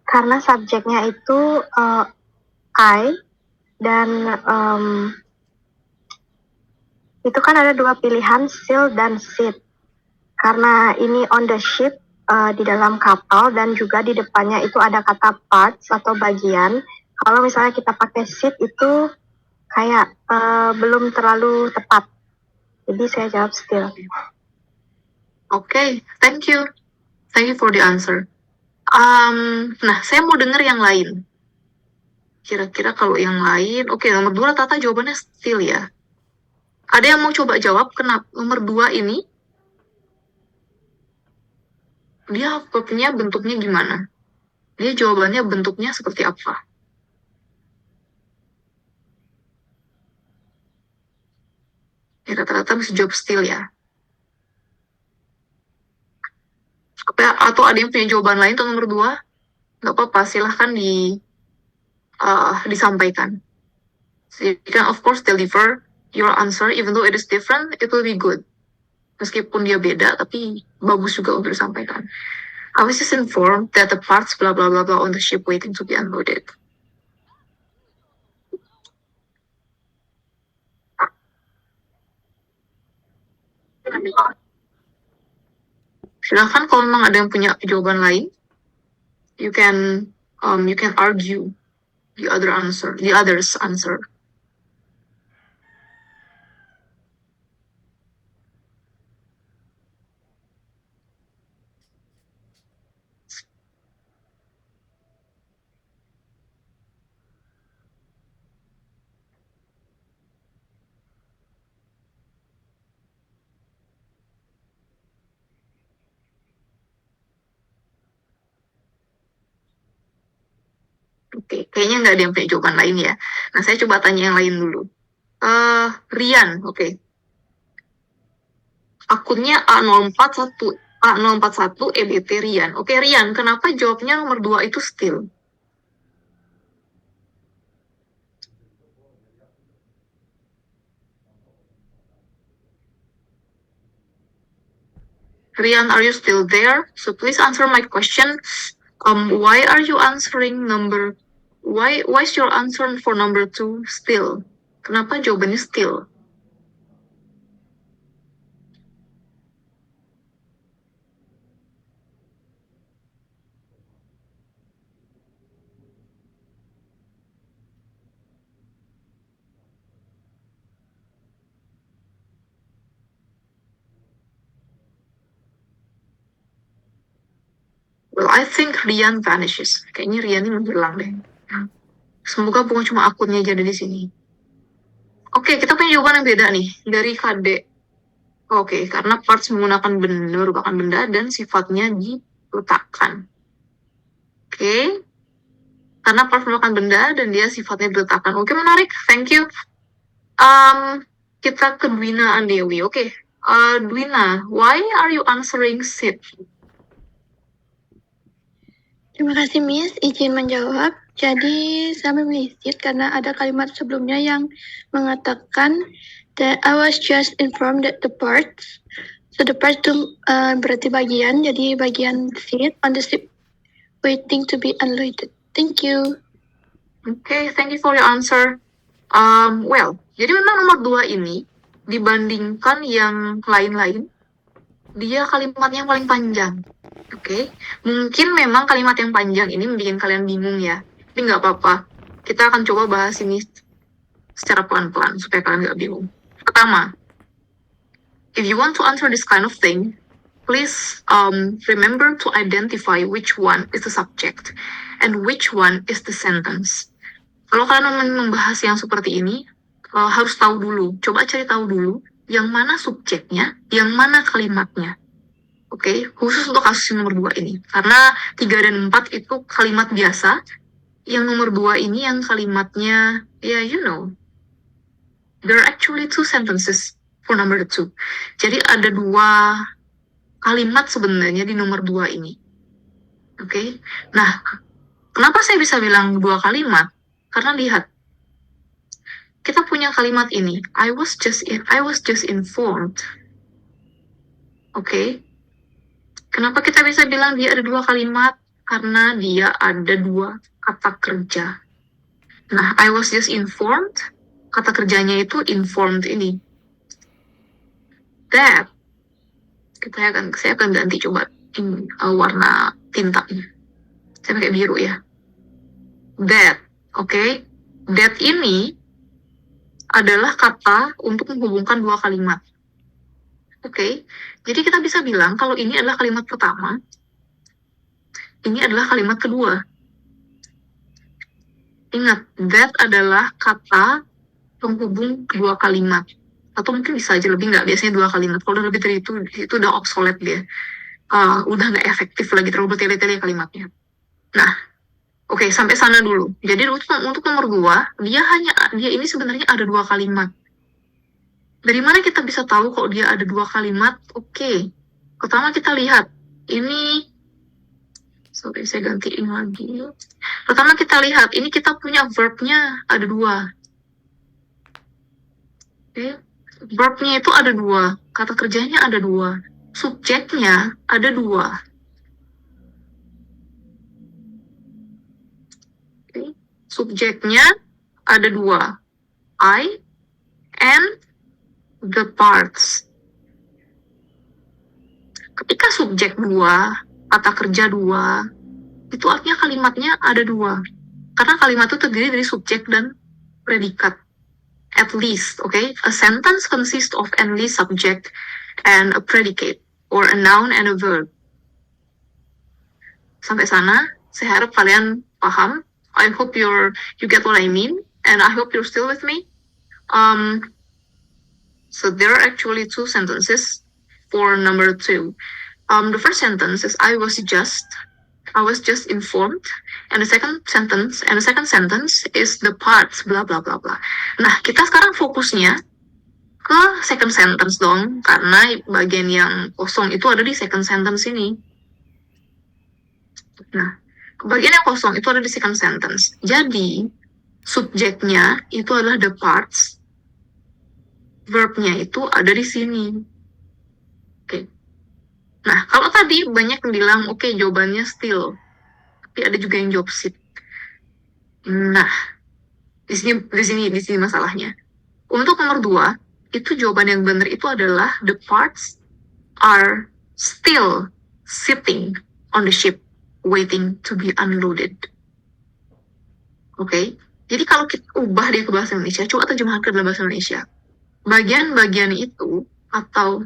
Karena subjeknya itu I, dan itu kan ada 2 pilihan, sail dan sit. Karena ini on the ship, di dalam kapal, dan juga di depannya itu ada kata parts atau bagian. Kalau misalnya kita pakai sit itu kayak belum terlalu tepat. Jadi saya jawab still. Oke, thank you. Thank you for the answer. Nah, saya mau dengar yang lain. Kira-kira kalau yang lain, oke, nomor 2 Tata jawabannya still ya. Ada yang mau coba jawab kenapa nomor 2 ini? Dia verbnya bentuknya gimana? Dia jawabannya bentuknya seperti apa? Ya, rata-rata bisa jawab still ya. Atau ada yang punya jawaban lain untuk nomor 2? Nggak apa-apa, silahkan disampaikan. So you can of course deliver your answer, even though it is different, it will be good. Meskipun dia beda, tapi bagus juga untuk disampaikan. I was just informed that the parts blah blah blah blah on the ship waiting to be unloaded. Silahkan kalau memang ada yang punya jawaban lain, you can argue the other's answer. Oke, kayaknya nggak ada yang punya jawaban lain ya. Nah, saya coba tanya yang lain dulu. Rian, oke. Akunnya A041 EBT Rian. Oke, Rian, kenapa jawabnya nomor 2 itu still? Rian, are you still there? So please answer my question. Why are you answering why is your answer for number 2 still? Kenapa jawabannya still? Well, I think Rian vanishes. Kayaknya Rian ini menghilang deh. Semoga bukan cuma akunnya aja ada di sini. Oke, kita punya jawaban yang beda nih dari KD. Oke, karena parts menggunakan benda, merupakan benda dan sifatnya diletakkan. Oke, karena parts merupakan benda dan dia sifatnya diletakkan. Oke, menarik. Thank you. Kita ke Dwina Andewi. Oke, Dwina, why are you answering sit? Terima kasih Miss, izin menjawab. Jadi saya memilih sit karena ada kalimat sebelumnya yang mengatakan that I was just informed that the parts. So the parts itu berarti bagian, jadi bagian sit on the ship waiting to be unloaded. Thank you. Okay, thank you for your answer. Well, jadi memang nomor 2 ini dibandingkan yang lain-lain, dia kalimatnya yang paling panjang. Oke, mungkin memang kalimat yang panjang ini membuat kalian bingung ya. Tapi nggak apa-apa. Kita akan coba bahas ini secara pelan-pelan supaya kalian nggak bingung. Pertama, if you want to answer this kind of thing, please remember to identify which one is the subject and which one is the sentence. Kalau kalian membahas yang seperti ini, harus tahu dulu. Coba cari tahu dulu yang mana subjeknya, yang mana kalimatnya. Oke, khusus untuk kasus yang nomor 2 ini. Karena 3 dan 4 itu kalimat biasa. Yang nomor 2 ini yang kalimatnya, ya you know, there are actually 2 sentences for number 2. Jadi ada 2 kalimat sebenarnya di nomor 2 ini. Oke, nah kenapa saya bisa bilang 2 kalimat? Karena lihat, kita punya kalimat ini, I was just informed. Oke, kenapa kita bisa bilang dia ada 2 kalimat? Karena dia ada 2 kata kerja. Nah, I was just informed, kata kerjanya itu informed ini. That, saya akan ganti coba warna tintanya. Saya pakai biru ya. That, oke. That ini adalah kata untuk menghubungkan 2 kalimat. Oke, jadi kita bisa bilang kalau ini adalah kalimat pertama, ini adalah kalimat kedua. Ingat, that adalah kata penghubung 2 kalimat. Atau mungkin bisa aja lebih, nggak, biasanya 2 kalimat. Kalau udah lebih dari itu udah obsolete dia. Udah nggak efektif lagi, terlalu bertele-tele kalimatnya. Nah, oke, sampai sana dulu. Jadi untuk nomor 2, dia ini sebenarnya ada 2 kalimat. Dari mana kita bisa tahu kok dia ada 2 kalimat? Oke, pertama kita lihat. Ini, sorry, saya gantiin lagi. Pertama kita lihat, ini kita punya verbnya ada 2. Oke, verbnya itu ada 2. Kata kerjanya ada 2. Subjeknya ada 2. Subjeknya ada 2, I and the parts. Ketika subjek 2, kata kerja 2, itu artinya kalimatnya ada 2. Karena kalimat itu terdiri dari subjek dan predikat. At least, okay? A sentence consists of at least subject and a predicate, or a noun and a verb. Sampai sana, saya harap kalian paham. I hope you get what I mean, and I hope you're still with me. So there are actually 2 sentences for number 2. The first sentence is I was just informed, and the second sentence is the parts blah blah blah blah. Nah, kita sekarang fokusnya ke second sentence dong, karena bagian yang kosong itu ada di second sentence ini. Nah, bagian yang kosong itu ada di second sentence. Jadi, subjeknya itu adalah the parts. Verbnya itu ada di sini. Oke. Nah, kalau tadi banyak yang bilang, oke, jawabannya still. Tapi ada juga yang jawab sit. Nah, di sini masalahnya. Untuk nomor 2, itu jawaban yang benar itu adalah the parts are still sitting on the ship, waiting to be unloaded. Oke, jadi kalau kita ubah dia ke bahasa Indonesia, coba terjemahkan ke dalam bahasa Indonesia. Bagian-bagian itu, atau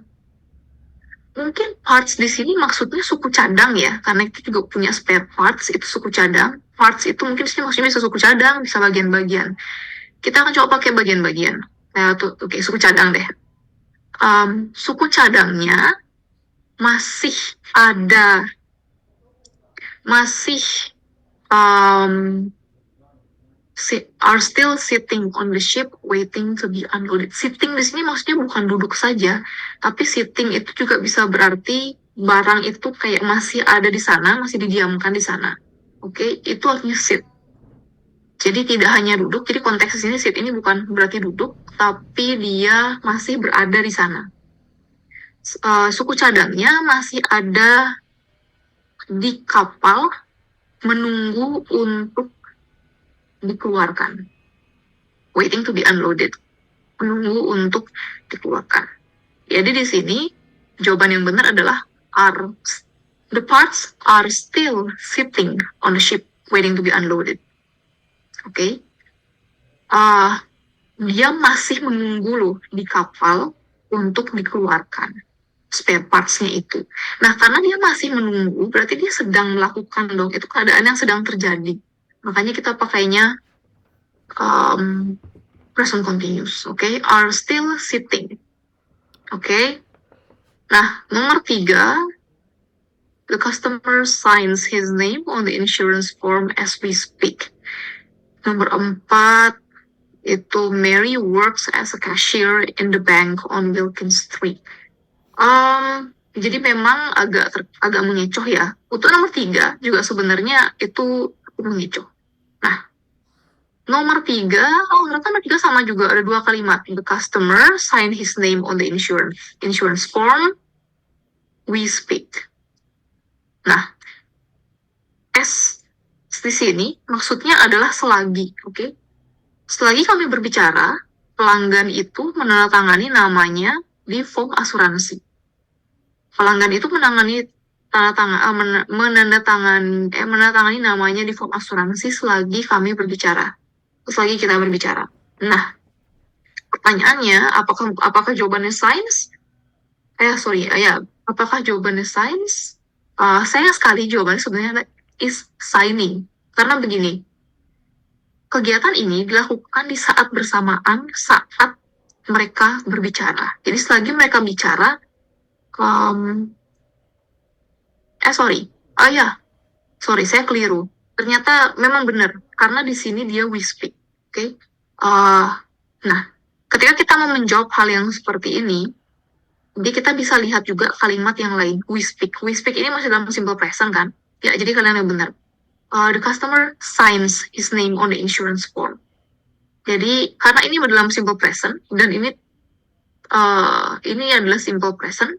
mungkin parts di sini maksudnya suku cadang ya, karena kita juga punya spare parts, itu suku cadang. Parts itu mungkin sini maksudnya bisa suku cadang, bisa bagian-bagian. Kita akan coba pakai bagian-bagian. Oke, suku cadang deh. Suku cadangnya masih ada, are still sitting on the ship waiting to be unloaded. Sitting di sini maksudnya bukan duduk saja, tapi sitting itu juga bisa berarti barang itu kayak masih ada di sana, masih didiamkan di sana. Oke, itu artinya sit. Jadi tidak hanya duduk, jadi konteks di sini sit ini bukan berarti duduk, tapi dia masih berada di sana. Suku cadangnya masih ada di kapal menunggu untuk dikeluarkan. Waiting to be unloaded. Menunggu untuk dikeluarkan. Jadi di sini jawaban yang benar adalah the parts are still sitting on the ship waiting to be unloaded. Oke. Dia masih menunggu loh di kapal untuk dikeluarkan spare parts-nya itu. Nah, karena dia masih menunggu, berarti dia sedang melakukan dong. Itu keadaan yang sedang terjadi. Makanya kita pakainya present continuous, okay? Are still sitting, okay? Nah, nomor 3, the customer signs his name on the insurance form as we speak. Nomor 4, itu Mary works as a cashier in the bank on Wilkins Street. Jadi memang agak mengecoh ya. Untuk nomor 3 juga sebenarnya itu mengecoh. Nah, nomor 3, ternyata nomor 3 sama juga, ada 2 kalimat. The customer sign his name on the insurance form, we speak. Nah, S di sini maksudnya adalah selagi, oke? Selagi kami berbicara, pelanggan itu menandatangani namanya di form asuransi. Pelanggan itu menandatangani namanya di form asuransi selagi kami berbicara. Selagi kita berbicara. Nah, pertanyaannya, apakah jawabannya science? Apakah jawabannya science? Sayang sekali jawabannya sebenarnya is signing. Karena begini, kegiatan ini dilakukan di saat bersamaan saat mereka berbicara. Jadi selagi mereka bicara, saya keliru. Ternyata memang benar, karena di sini dia we speak, oke? Nah, ketika kita mau menjawab hal yang seperti ini, jadi kita bisa lihat juga kalimat yang lain, we speak. We speak ini masih dalam simple present kan? Ya, jadi kalian yang benar. The customer signs his name on the insurance form. Jadi, karena ini dalam simple present, dan ini adalah simple present,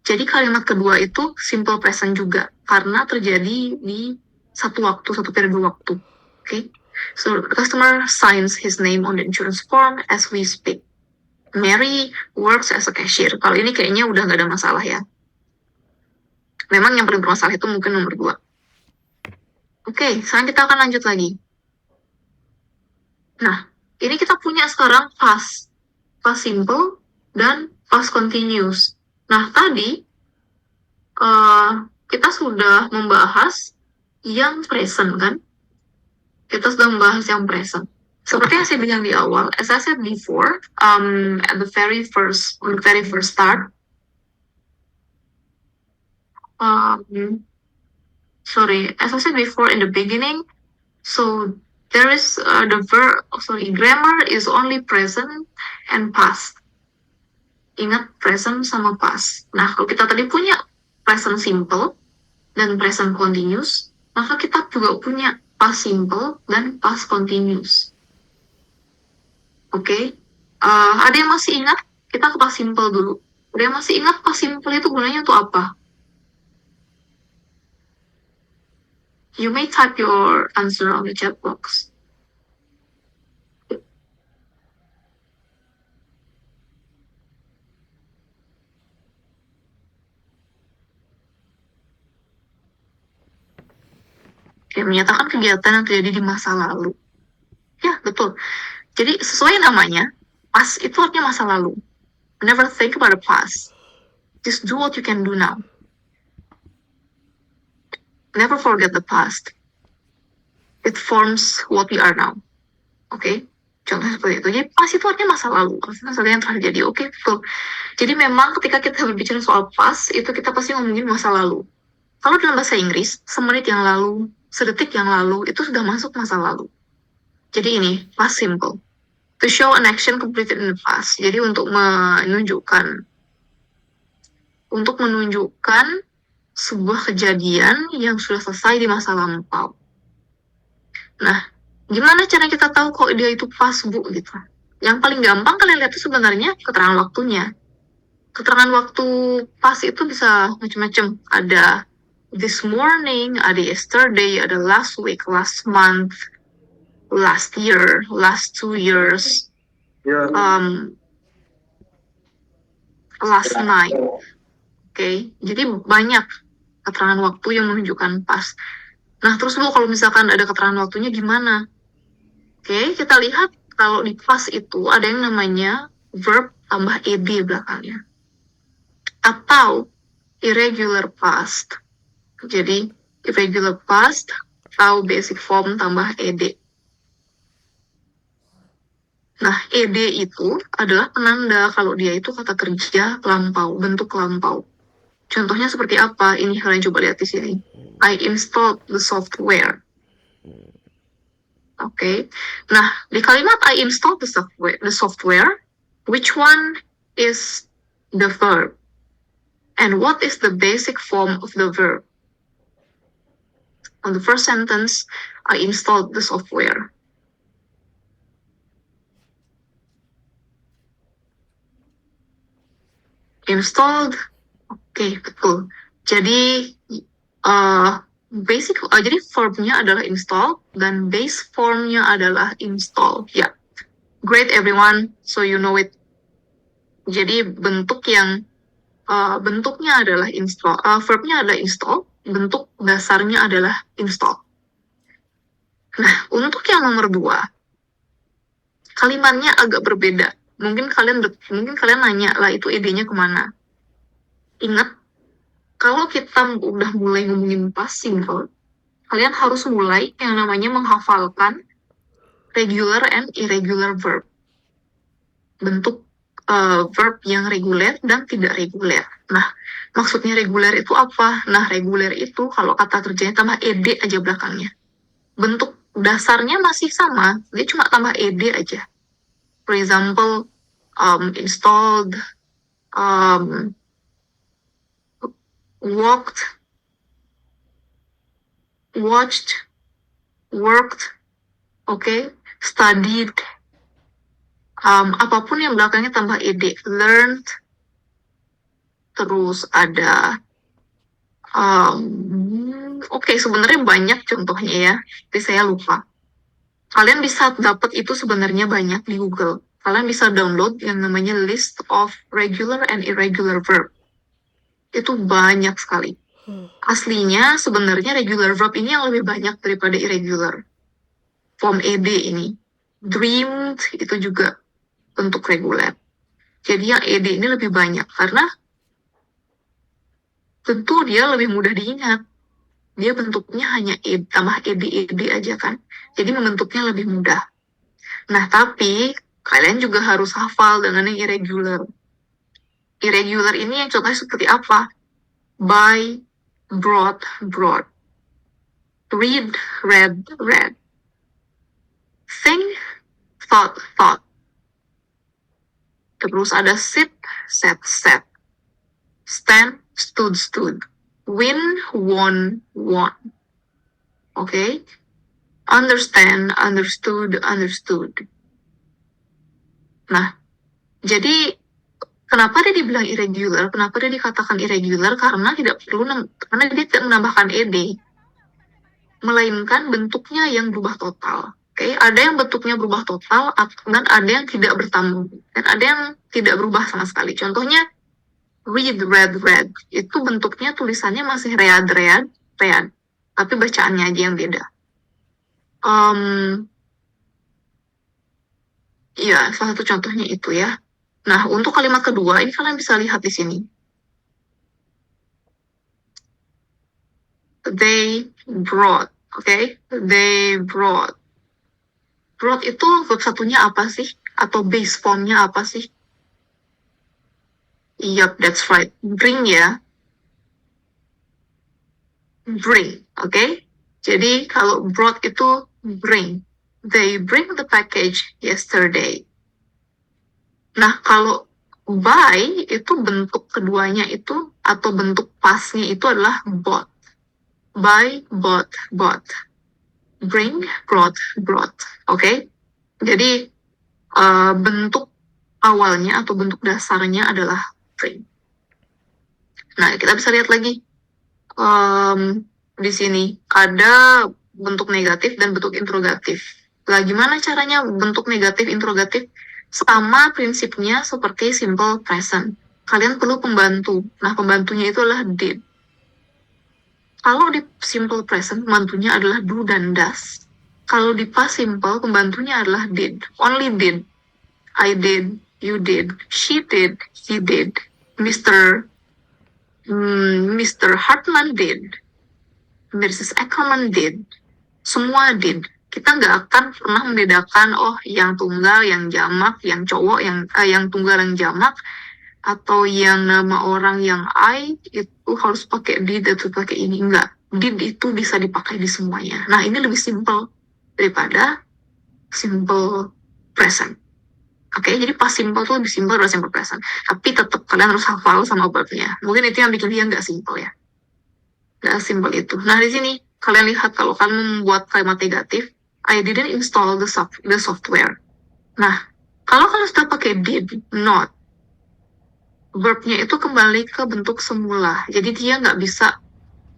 jadi kalimat kedua itu simple present juga, karena terjadi di satu periode waktu. Okay? So, the customer signs his name on the insurance form as we speak. Mary works as a cashier. Kalau ini kayaknya udah nggak ada masalah ya. Memang yang paling bermasalah itu mungkin nomor 2. Oke, sekarang kita akan lanjut lagi. Nah, ini kita punya sekarang past simple, dan past continuous. Nah, tadi kita sudah membahas yang present kan? Kita sudah membahas yang present. Seperti yang saya bilang di awal, as I said before, at the very first start, as I said before in the beginning, so there is grammar is only present and past. Ingat present sama past. Nah, kalau kita tadi punya present simple dan present continuous, maka kita juga punya past simple dan past continuous. Oke? Ada yang masih ingat? Kita ke past simple dulu. Ada yang masih ingat past simple itu gunanya untuk apa? You may type your answer on the chat box. Dia menyatakan kegiatan yang terjadi di masa lalu. Ya, betul. Jadi, sesuai namanya, past itu artinya masa lalu. Never think about the past. Just do what you can do now. Never forget the past. It forms what we are now. Oke? Contohnya seperti itu. Jadi, past itu artinya masa lalu. Maksudnya yang telah terjadi. Oke, betul. Jadi, memang ketika kita berbicara soal past, itu kita pasti ngomongin masa lalu. Kalau dalam bahasa Inggris, semenit yang lalu, sedetik yang lalu, itu sudah masuk masa lalu. Jadi ini, past simple. To show an action completed in the past. Jadi untuk menunjukkan sebuah kejadian yang sudah selesai di masa lampau. Nah, gimana cara kita tahu kok dia itu past, Bu? Gitu. Yang paling gampang kalian lihat itu sebenarnya keterangan waktunya. Keterangan waktu past itu bisa macam-macam. Ada this morning, ada yesterday, ada last week, last month, last year, last 2 years, last night. Oke, jadi banyak keterangan waktu yang menunjukkan past. Nah, terus Bu, kalau misalkan ada keterangan waktunya gimana? Oke, kita lihat kalau di past itu ada yang namanya verb tambah ed belakangnya. Atau irregular past. Jadi irregular past atau basic form tambah ed. Nah, ed itu adalah penanda kalau dia itu kata kerja lampau, bentuk lampau. Contohnya seperti apa? Ini kalian coba lihat di sini. I installed the software. Oke. Nah, di kalimat I installed the software, which one is the verb? And what is the basic form of the verb? On the first sentence, I installed the software. Installed. Oke, betul. Jadi jadi verbnya adalah install dan base formnya adalah install. Ya, great everyone. So you know it. Jadi bentuknya adalah install. Verbnya adalah install. Bentuk dasarnya adalah install. Nah, untuk yang nomor 2, kalimatnya agak berbeda. Mungkin kalian nanya lah itu ide-nya kemana. Ingat, kalau kita udah mulai ngomongin past simple, kalian harus mulai yang namanya menghafalkan regular and irregular verb. Bentuk verb yang reguler dan tidak reguler. Nah, maksudnya reguler itu apa? Nah, reguler itu kalau kata kerjanya tambah ed aja belakangnya. Bentuk dasarnya masih sama, dia cuma tambah ed aja. For example, installed, walked, watched, worked, studied, apapun yang belakangnya tambah ed, learned, terus ada, sebenarnya banyak contohnya ya, tapi saya lupa. Kalian bisa dapat itu sebenarnya banyak di Google. Kalian bisa download yang namanya list of regular and irregular verb. Itu banyak sekali. Aslinya sebenarnya regular verb ini yang lebih banyak daripada irregular. Form ed ini. Dreamed itu juga bentuk reguler. Jadi yang ed ini lebih banyak karena tentu dia lebih mudah diingat. Dia bentuknya hanya tambah ed aja kan. Jadi membentuknya lebih mudah. Nah, tapi kalian juga harus hafal dengan yang irregular. Irregular ini yang contohnya seperti apa? Buy, brought, brought. Read, read, read. Think, thought, thought. Terus ada sit, sat, sat. Stand, stood, stood. Win, won, won. Oke? Understand, understood, understood. Nah, jadi kenapa dia dibilang irregular? Kenapa dia dikatakan irregular? Karena dia tidak menambahkan ed, melainkan bentuknya yang berubah total. Oke, ada yang bentuknya berubah total dan ada yang tidak bertambah dan ada yang tidak berubah sama sekali. Contohnya read, read, read. Itu bentuknya tulisannya masih read, read, read. Tapi bacaannya aja yang beda. Ya, salah satu contohnya itu ya. Nah, untuk kalimat kedua, ini kalian bisa lihat di sini. They brought, They brought. Brought itu verb satunya apa sih? Atau base formnya apa sih? Yup, that's right. Bring ya. Bring, Jadi kalau brought itu bring. They bring the package yesterday. Nah, kalau buy itu bentuk keduanya itu atau bentuk pasnya itu adalah bought. Buy, bought, bought. Bring, brought, brought. Jadi bentuk awalnya atau bentuk dasarnya adalah bring. Nah, kita bisa lihat lagi di sini ada bentuk negatif dan bentuk interrogatif. Lah, gimana caranya bentuk negatif interrogatif? Sama prinsipnya seperti simple present. Kalian perlu pembantu. Nah, pembantunya itu adalah did. Kalau di simple present, pembantunya adalah do dan does. Kalau di past simple, pembantunya adalah did. Only did. I did, you did, she did, he did, Mr. Hartman did, Mrs. Ackerman did, semua did. Kita nggak akan pernah membedakan yang tunggal, yang jamak, yang cowok, yang tunggal, yang jamak, atau yang nama orang yang I itu harus pakai did atau pakai ini. Enggak, did itu bisa dipakai di semuanya. Nah, ini lebih simple daripada simple present. Oke, jadi past simple tuh lebih simple dari simple present. Tapi tetap kalian harus hafal sama verbnya. Mungkin itu yang bikin dia nggak simple ya. Nggak simple itu. Nah, di sini kalian lihat kalau kalian membuat kalimat negatif, I didn't install the software. Nah, kalau kalian sudah pakai did not, verbnya itu kembali ke bentuk semula. Jadi dia nggak bisa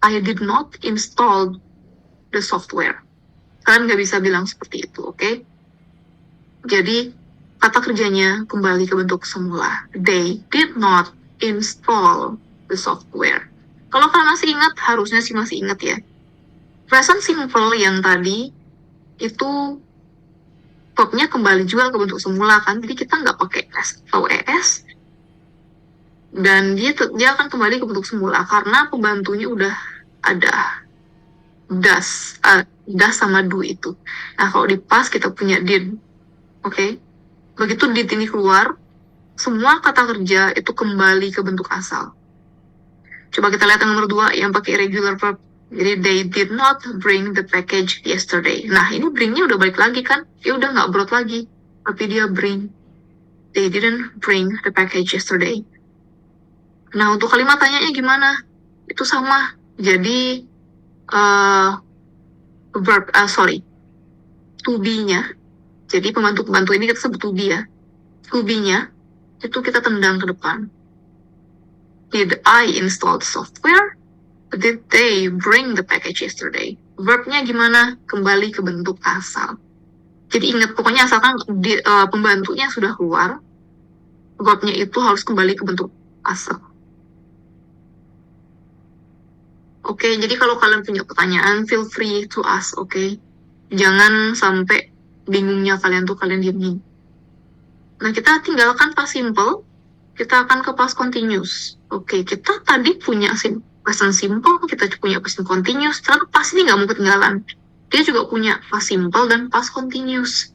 I did not install the software. Kalian nggak bisa bilang seperti itu, oke? Jadi kata kerjanya kembali ke bentuk semula. They did not install the software. Kalau kalian masih ingat, harusnya sih masih ingat ya. Present simple yang tadi itu verbnya kembali juga ke bentuk semula kan. Jadi kita nggak pakai S atau ES. Dan dia akan kembali ke bentuk semula karena pembantunya udah ada. Does sama do itu. Nah, kalau di past kita punya did. Oke. Begitu did ini keluar, semua kata kerja itu kembali ke bentuk asal. Coba kita lihat yang nomor 2 yang pakai regular verb. Jadi they did not bring the package yesterday. Nah, ini bring-nya udah balik lagi kan? Dia udah nggak brought lagi, tapi dia bring. They didn't bring the package yesterday. Nah, untuk kalimat tanyanya gimana? Itu sama. Jadi to be-nya. Jadi pembantu-pembantu ini kita sebut to be ya. To be-nya itu kita tendang ke depan. Did I install the software? Did they bring the package yesterday? Verb-nya gimana? Kembali ke bentuk asal. Jadi ingat, pokoknya asalkan pembantunya sudah keluar, verb-nya itu harus kembali ke bentuk asal. Oke, jadi kalau kalian punya pertanyaan, feel free to ask, oke? Jangan sampai bingungnya kalian diemin. Nah, kita tinggalkan past simple, kita akan ke past continuous. Oke, kita tadi punya present simple, kita punya present continuous, ternyata past ini nggak mau ketinggalan. Dia juga punya past simple dan past continuous.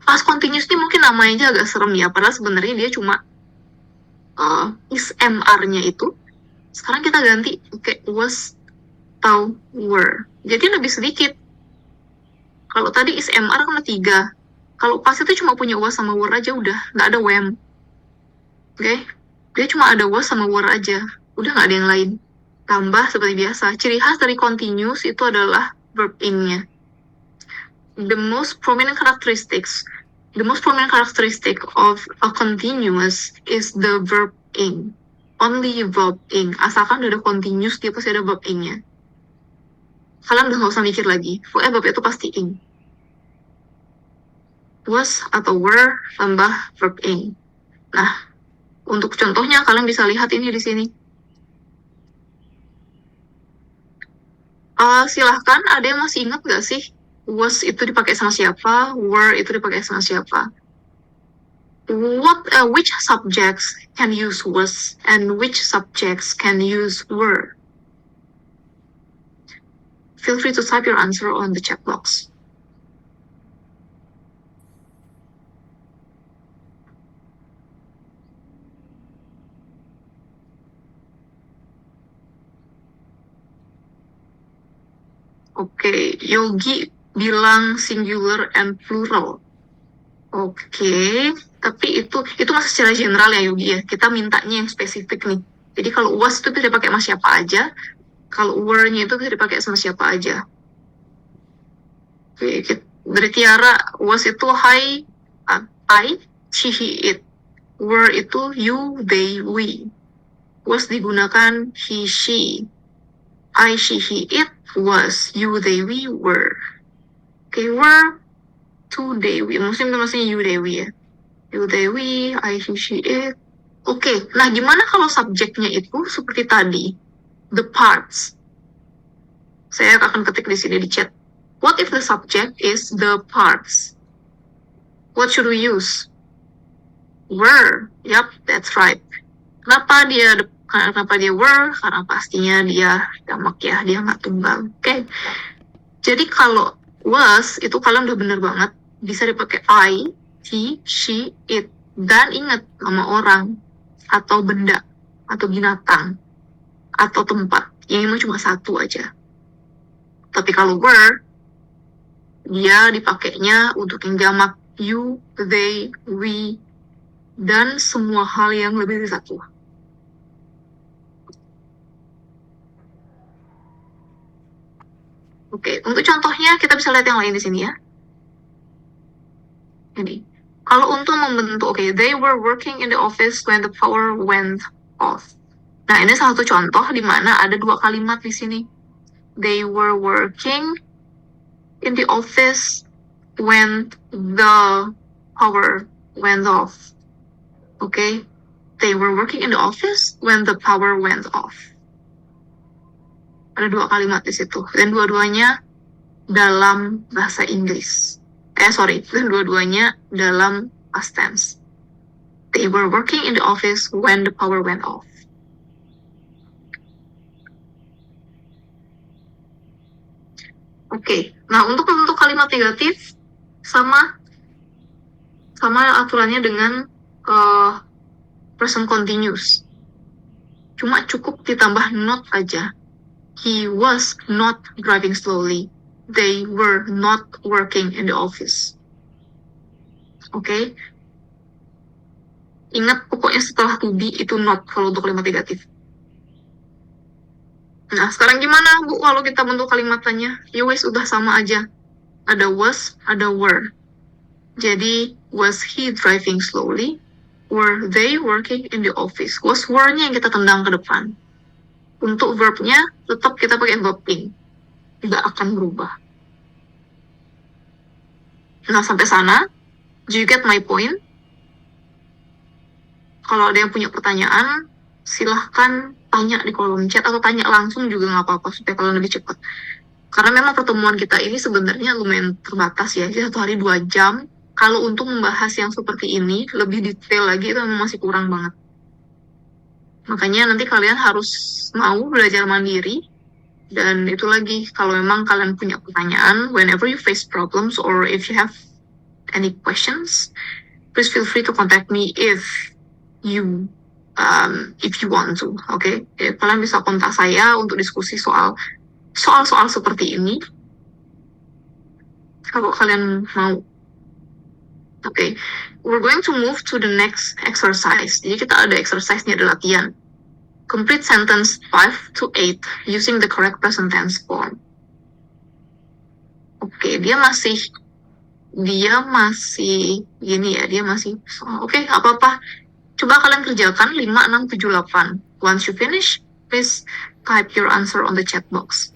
Past continuous ini mungkin namanya aja agak serem ya, padahal sebenarnya dia cuma is MR-nya itu. Sekarang kita ganti pakai was atau were. Jadi lebih sedikit. Kalau tadi is MR kan 3. Kalau past itu cuma punya was sama were aja udah, nggak ada when. Oke? Dia cuma ada was sama were aja. Udah nggak ada yang lain. Tambah seperti biasa. Ciri khas dari continuous itu adalah verb in-nya. The most prominent characteristic of a continuous is the verb in. Only verb in. Asalkan udah ada continuous, dia pasti ada verb in-nya. Kalian udah nggak usah mikir lagi. Pokoknya verb itu pasti in. Was atau were tambah verb in. Nah, untuk contohnya kalian bisa lihat ini di sini. Silahkan, ada yang masih ingat nggak sih? Was itu dipakai sama siapa? Were itu dipakai sama siapa? Which subjects can use was and which subjects can use were? Feel free to type your answer on the chat box. Oke, Yogi bilang singular and plural. Oke, tapi itu masih secara general ya Yogi ya. Kita mintanya yang spesifik nih. Jadi kalau was itu bisa dipakai sama siapa aja. Kalau were-nya itu bisa dipakai sama siapa aja. Oke, dari Tiara, was itu I, she, he, it. Were itu you, they, we. Was digunakan he, she. I, she, he, it. Was, you, they, we, were. Oke, were, to, they, we. Maksudnya you, they, we ya. You, they, we, I, he, she, it. Oke, nah gimana kalau subjeknya itu seperti tadi? The parts. Saya akan ketik di sini di chat. What if the subject is the parts? What should we use? were. Yup, that's right. Kenapa dia were? Karena pastinya dia jamak ya, dia nggak tunggal. Oke. Jadi kalau was itu kalian udah bener banget. Bisa dipakai I, he, she, it. Dan ingat nama orang atau benda atau binatang atau tempat. Yang emang cuma satu aja. Tapi kalau were, dia dipakainya untuk yang jamak you, they, we, dan semua hal yang lebih dari satu. Oke, untuk contohnya kita bisa lihat yang lain di sini ya. Ini. Kalau untuk membentuk, they were working in the office when the power went off. Nah, ini salah satu contoh di mana ada dua kalimat di sini. They were working in the office when the power went off. Okay? They were working in the office when the power went off. Ada dua kalimat di situ. Dan dua-duanya dalam bahasa Inggris. Dan dua-duanya dalam past tense. They were working in the office when the power went off. Oke, nah untuk membentuk kalimat negatif sama aturannya dengan present continuous. Cuma cukup ditambah not aja. He was not driving slowly. They were not working in the office. Oke. Ingat pokoknya setelah to be itu not kalau untuk kalimat negatif. Nah, sekarang gimana, Bu, kalau kita bentuk kalimatannya? Ya wes, udah sama aja. Ada was, ada were. Jadi, was he driving slowly? Were they working in the office? Was were-nya yang kita tendang ke depan. Untuk verb-nya, tetap kita pakai verb in. Nggak akan berubah. Nah, sampai sana, do you get my point? Kalau ada yang punya pertanyaan, silahkan tanya di kolom chat atau tanya langsung juga nggak apa-apa supaya kalian lebih cepat. Karena memang pertemuan kita ini sebenarnya lumayan terbatas ya, jadi 1 hari 2 jam. Kalau untuk membahas yang seperti ini, lebih detail lagi itu memang masih kurang banget. Makanya nanti kalian harus mau belajar mandiri. Dan itu lagi, kalau memang kalian punya pertanyaan, whenever you face problems or if you have any questions, please feel free to contact me if you want to, okay? Kalian bisa kontak saya untuk diskusi soal-soal seperti ini. Kalau kalian mau. Okay, we're going to move to the next exercise. Jadi kita ada exercise-nya, ada latihan. Complete sentence 5 to 8 using the correct present tense form. Oke, dia masih gini ya, Oke, nggak apa-apa. Coba kalian kerjakan 5, 6, 7, 8. Once you finish, please type your answer on the chat box.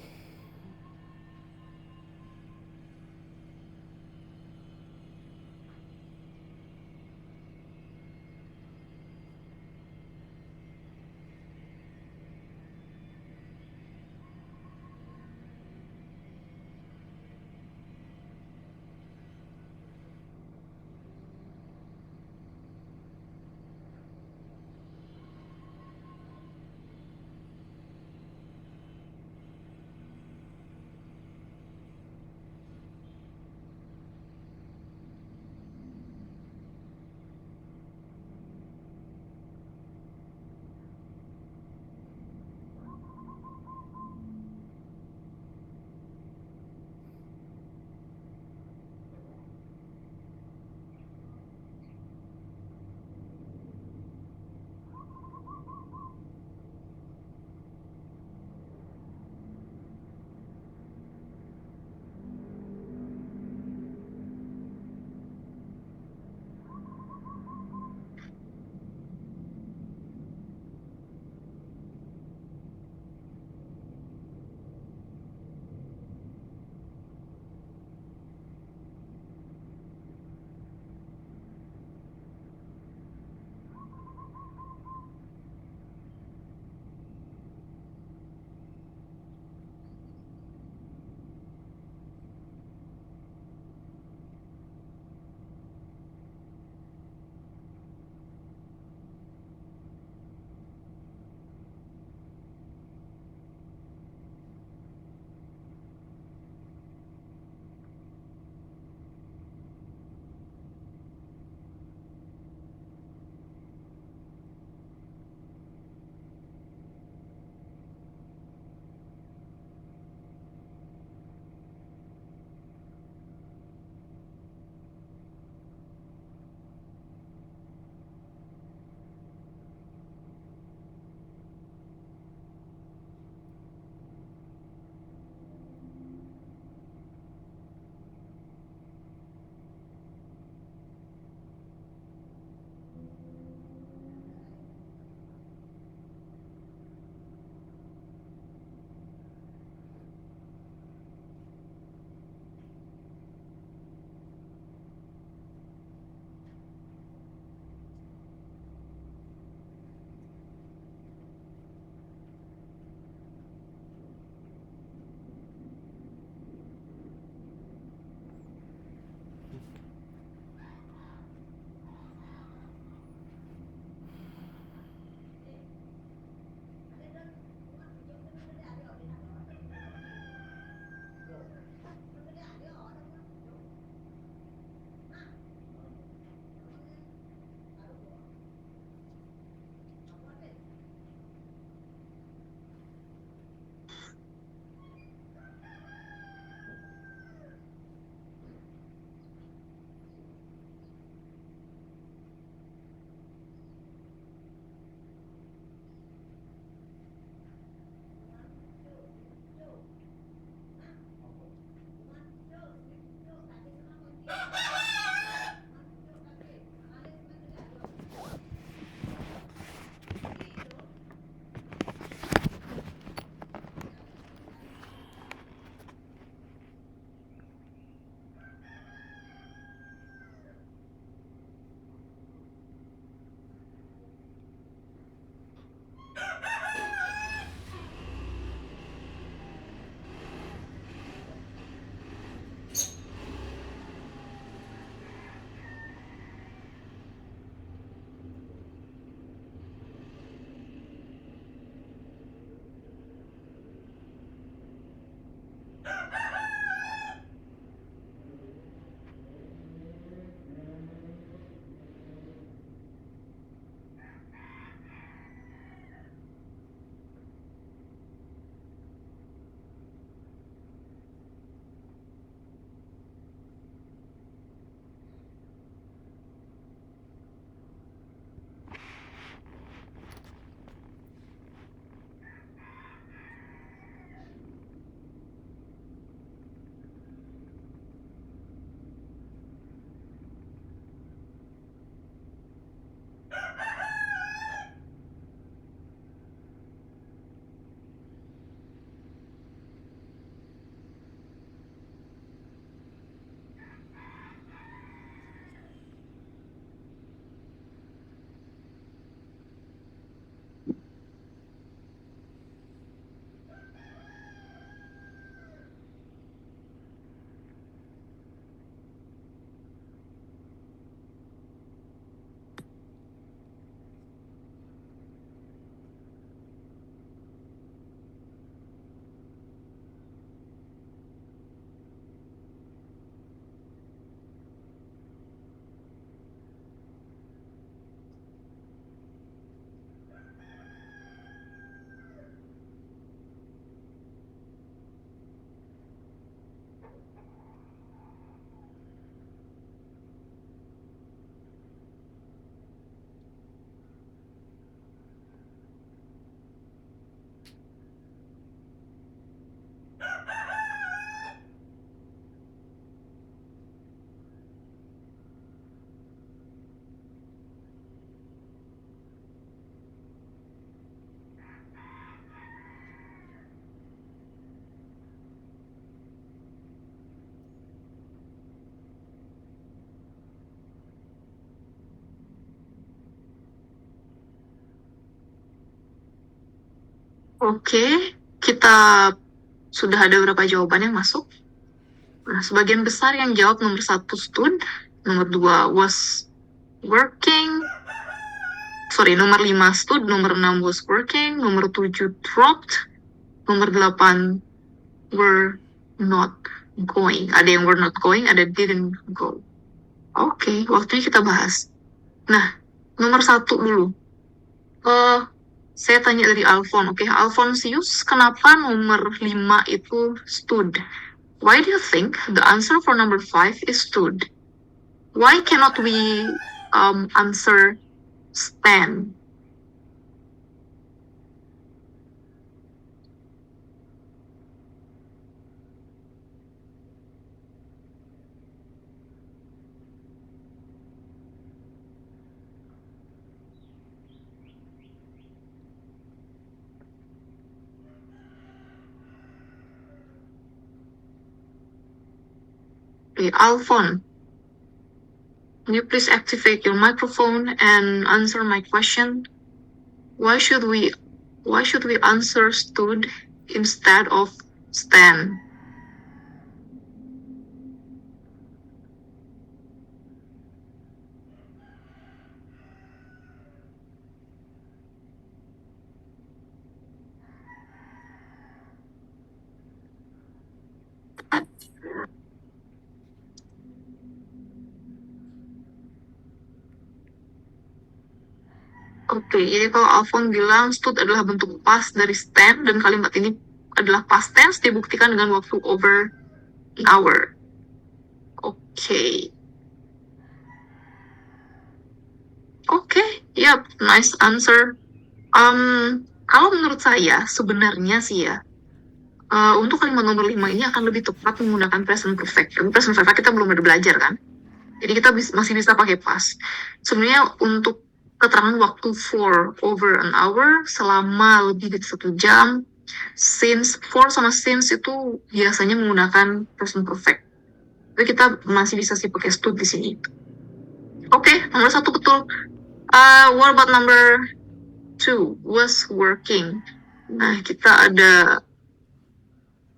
Oke, kita sudah ada beberapa jawaban yang masuk. Nah, sebagian besar yang jawab nomor 1 stood, nomor 2 was working, nomor 5 stood, nomor 6 was working, nomor 7 dropped, nomor 8 were not going. Ada yang were not going, ada didn't go. Oke, waktunya kita bahas. Nah, nomor 1 dulu. Saya tanya dari Alfon. Oke, Alfonsius, kenapa nomor 5 itu stood? Why do you think the answer for number 5 is stood? Why cannot we answer stand? Okay, Alfon, can you please activate your microphone and answer my question? Why should we answer stood instead of stand? Oke, jadi kalau Alfon bilang stood adalah bentuk past dari stand dan kalimat ini adalah past tense dibuktikan dengan waktu over an hour. Oke. Oke, yep, nice answer. Kalau menurut saya sebenarnya sih ya, untuk kalimat nomor 5 ini akan lebih tepat menggunakan present perfect. Present perfect kita belum ada belajar kan? Jadi kita masih bisa pakai past. Sebenarnya untuk keterangan waktu for over an hour selama lebih dari 1 jam, since for sama since itu biasanya menggunakan present perfect. Tapi kita masih bisa sih pakai stood di sini. Oke, nomor 1 betul. What about number 2 was working? Nah, kita ada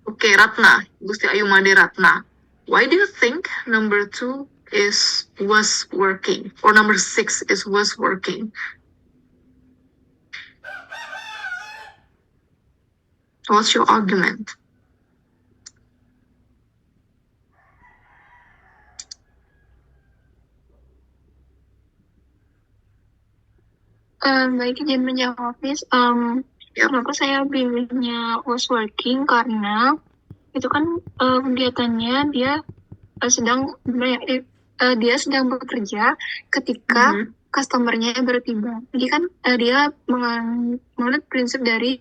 Ratna, Gusti Ayumade Ratna. Why do you think number 2 is was working, or number 6 is was working? What's your argument? Baik, izin menjawab, Miss. Yep. Kenapa saya pilihnya was working? Karena itu kan kegiatannya dia sedang bekerja ketika customernya bertiba. Jadi kan dia menganut prinsip dari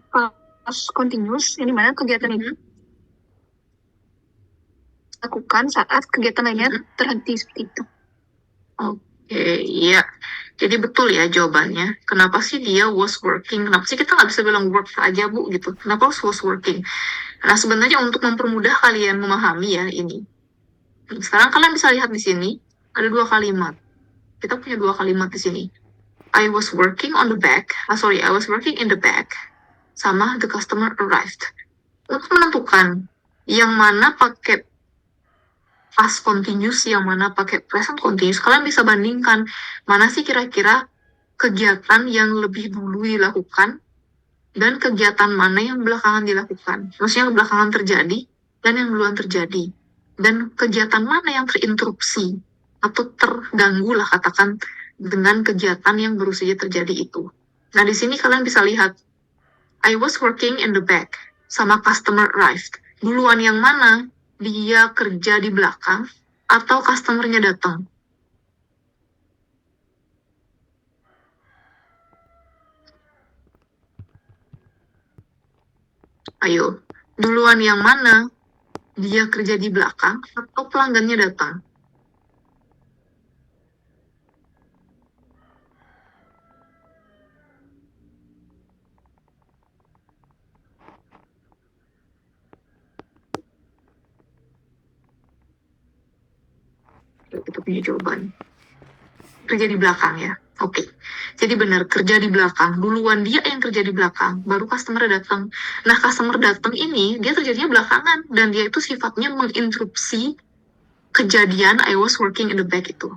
past continuous, yang dimana kegiatan itu dilakukan saat kegiatan lainnya terhenti seperti itu. Oke, iya. Jadi betul ya jawabannya. Kenapa sih dia was working? Kenapa sih kita nggak bisa bilang work aja, Bu, gitu? Kenapa harus was working? Nah, sebenarnya untuk mempermudah kalian memahami ya ini. Sekarang kalian bisa lihat di sini, ada 2 kalimat. Kita punya 2 kalimat di sini. I was working in the back, sama the customer arrived. Untuk menentukan yang mana pakai past continuous, yang mana pakai present continuous, kalian bisa bandingkan mana sih kira-kira kegiatan yang lebih dulu dilakukan dan kegiatan mana yang belakangan dilakukan. Maksudnya belakangan terjadi dan yang duluan terjadi. Dan kegiatan mana yang terinterupsi atau terganggu lah katakan dengan kegiatan yang baru saja terjadi itu. Nah, di sini kalian bisa lihat I was working in the back sama customer arrived. Duluan yang mana? Dia kerja di belakang atau customernya datang? Ayo, duluan yang mana? Dia kerja di belakang atau pelanggannya datang? Kita punya jawaban. kerja di belakang ya. Oke. Jadi benar, kerja di belakang. Duluan dia yang kerja di belakang, baru customer datang. Nah, customer datang ini, dia terjadinya belakangan. Dan dia itu sifatnya menginterupsi kejadian I was working in the back itu.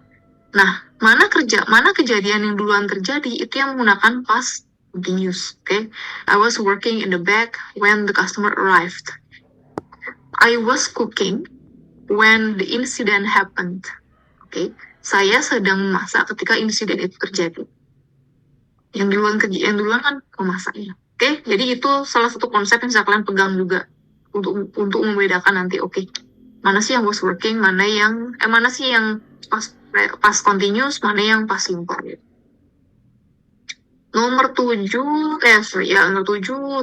Nah, mana kejadian yang duluan terjadi, itu yang menggunakan past continuous. Oke. I was working in the back when the customer arrived. I was cooking when the incident happened. Oke. Saya sedang memasak ketika insiden itu terjadi. Yang duluan kan memasaknya. Oke, jadi itu salah satu konsep yang bisa kalian pegang juga untuk membedakan nanti. Oke, mana sih yang was working, mana sih yang past continuous, mana yang past simple. Nomor 7,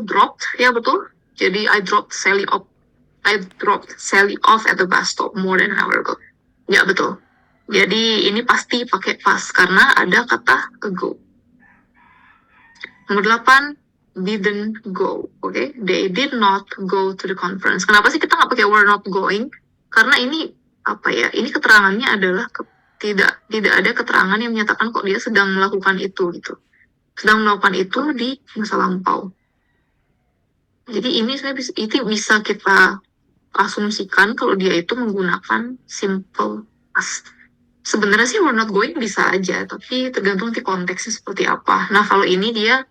dropped, ya betul. Jadi I dropped Sally off at the bus stop more than an hour ago. Ya betul. Jadi ini pasti pakai past karena ada kata go. Nomor 8, didn't go. Oke, they did not go to the conference. Kenapa sih kita nggak pakai were not going? Karena ini ini keterangannya adalah tidak ada keterangan yang menyatakan kok dia sedang melakukan itu gitu. Sedang melakukan itu di masa lampau. Jadi ini sebenarnya bisa kita asumsikan kalau dia itu menggunakan simple past. Sebenarnya sih we're not going bisa aja, tapi tergantung di konteksnya seperti apa. Nah, kalau ini dia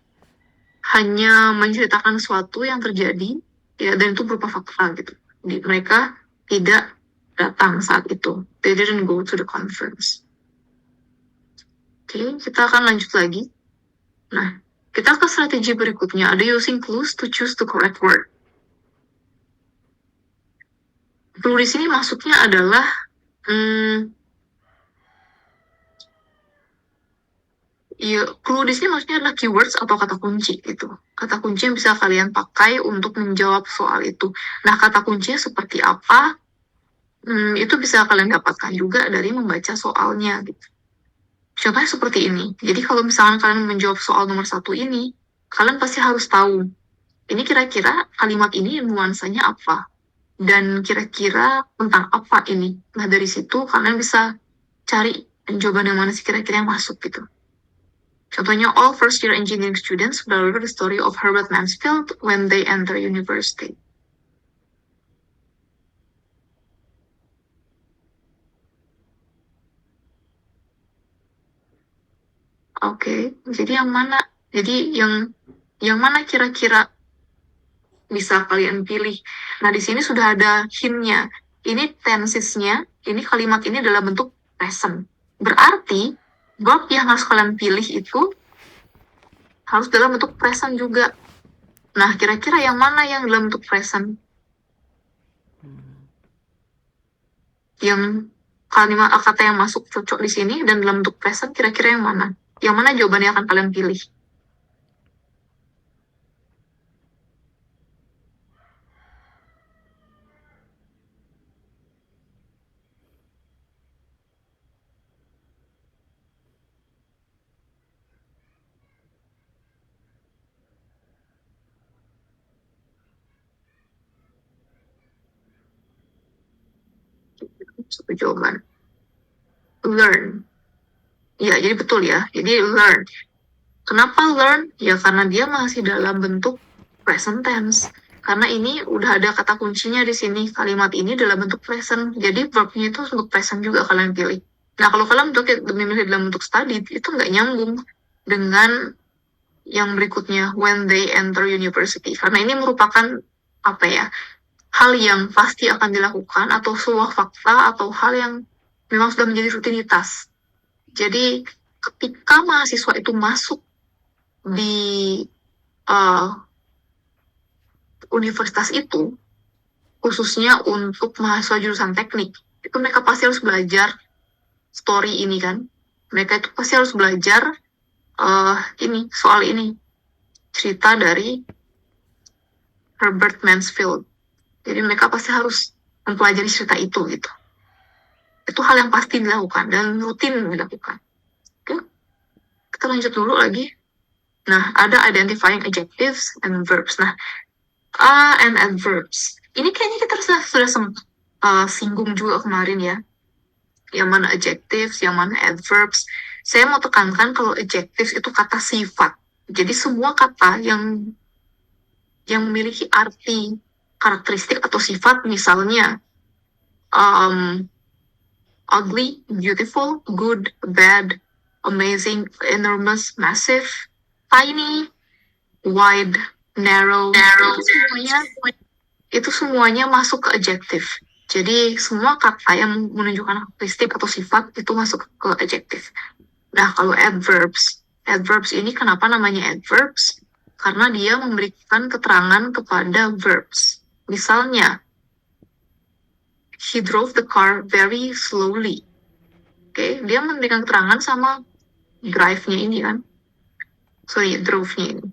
hanya menceritakan sesuatu yang terjadi, ya, dan itu berupa fakta gitu. Jadi, mereka tidak datang saat itu. They didn't go to the conference. Oke, kita akan lanjut lagi. Nah, kita ke strategi berikutnya. Ada using clues to choose the correct word. Clue di sini maksudnya adalah clue di sini maksudnya adalah keywords atau kata kunci gitu. Kata kunci yang bisa kalian pakai untuk menjawab soal itu. Nah, kata kuncinya seperti apa? Itu bisa kalian dapatkan juga dari membaca soalnya gitu. Contohnya seperti ini. Jadi kalau misalkan kalian menjawab soal nomor 1 ini, kalian pasti harus tahu ini kira-kira kalimat ini nuansanya apa dan kira-kira tentang apa ini. Nah, dari situ kalian bisa cari jawaban yang mana sih kira-kira yang masuk gitu. Contohnya, all first-year engineering students learn the story of Herbert Mansfield when they enter university. Oke, jadi yang mana? Jadi yang mana kira-kira bisa kalian pilih? Nah, di sini sudah ada hint-nya. Ini tensesnya, ini kalimat ini adalah bentuk present. Berarti verb yang harus kalian pilih itu harus dalam bentuk present juga. Nah, kira-kira yang mana yang dalam bentuk present? Yang kalimat kata yang masuk cocok di sini dan dalam bentuk present, kira-kira yang mana? Yang mana jawabannya akan kalian pilih? Satu jawaban. Learn. Ya, jadi betul ya. Jadi learn. Kenapa learn? Ya karena dia masih dalam bentuk present tense. Karena ini udah ada kata kuncinya di sini. Kalimat ini dalam bentuk present. Jadi verbnya itu bentuk present juga kalian pilih. Nah, kalau kalian memilih dalam bentuk study, itu nggak nyambung dengan yang berikutnya, when they enter university. Karena ini merupakan hal yang pasti akan dilakukan atau sebuah fakta atau hal yang memang sudah menjadi rutinitas. Jadi ketika mahasiswa itu masuk di universitas itu, khususnya untuk mahasiswa jurusan teknik, itu mereka pasti harus belajar story ini kan. Mereka itu pasti harus belajar soal ini. Cerita dari Herbert Mansfield. Jadi mereka pasti harus mempelajari cerita itu gitu. Itu hal yang pasti dilakukan dan rutin dilakukan. Oke. Kita lanjut dulu lagi. Nah, ada identifying adjectives and verbs. Nah, and adverbs. Ini kayaknya kita sudah sempat singgung juga kemarin ya. Yang mana adjectives, yang mana adverbs. Saya mau tekankan kalau adjectives itu kata sifat. Jadi semua kata yang memiliki arti karakteristik atau sifat, misalnya ugly, beautiful, good, bad, amazing, enormous, massive, tiny, wide, narrow, itu semuanya masuk ke adjective. Jadi semua kata yang menunjukkan karakteristik atau sifat itu masuk ke adjective. Nah, kalau adverbs ini kenapa namanya adverbs? Karena dia memberikan keterangan kepada verbs. Misalnya, he drove the car very slowly. Oke, dia memberikan keterangan sama drive-nya ini kan. Sorry, drove-nya ini.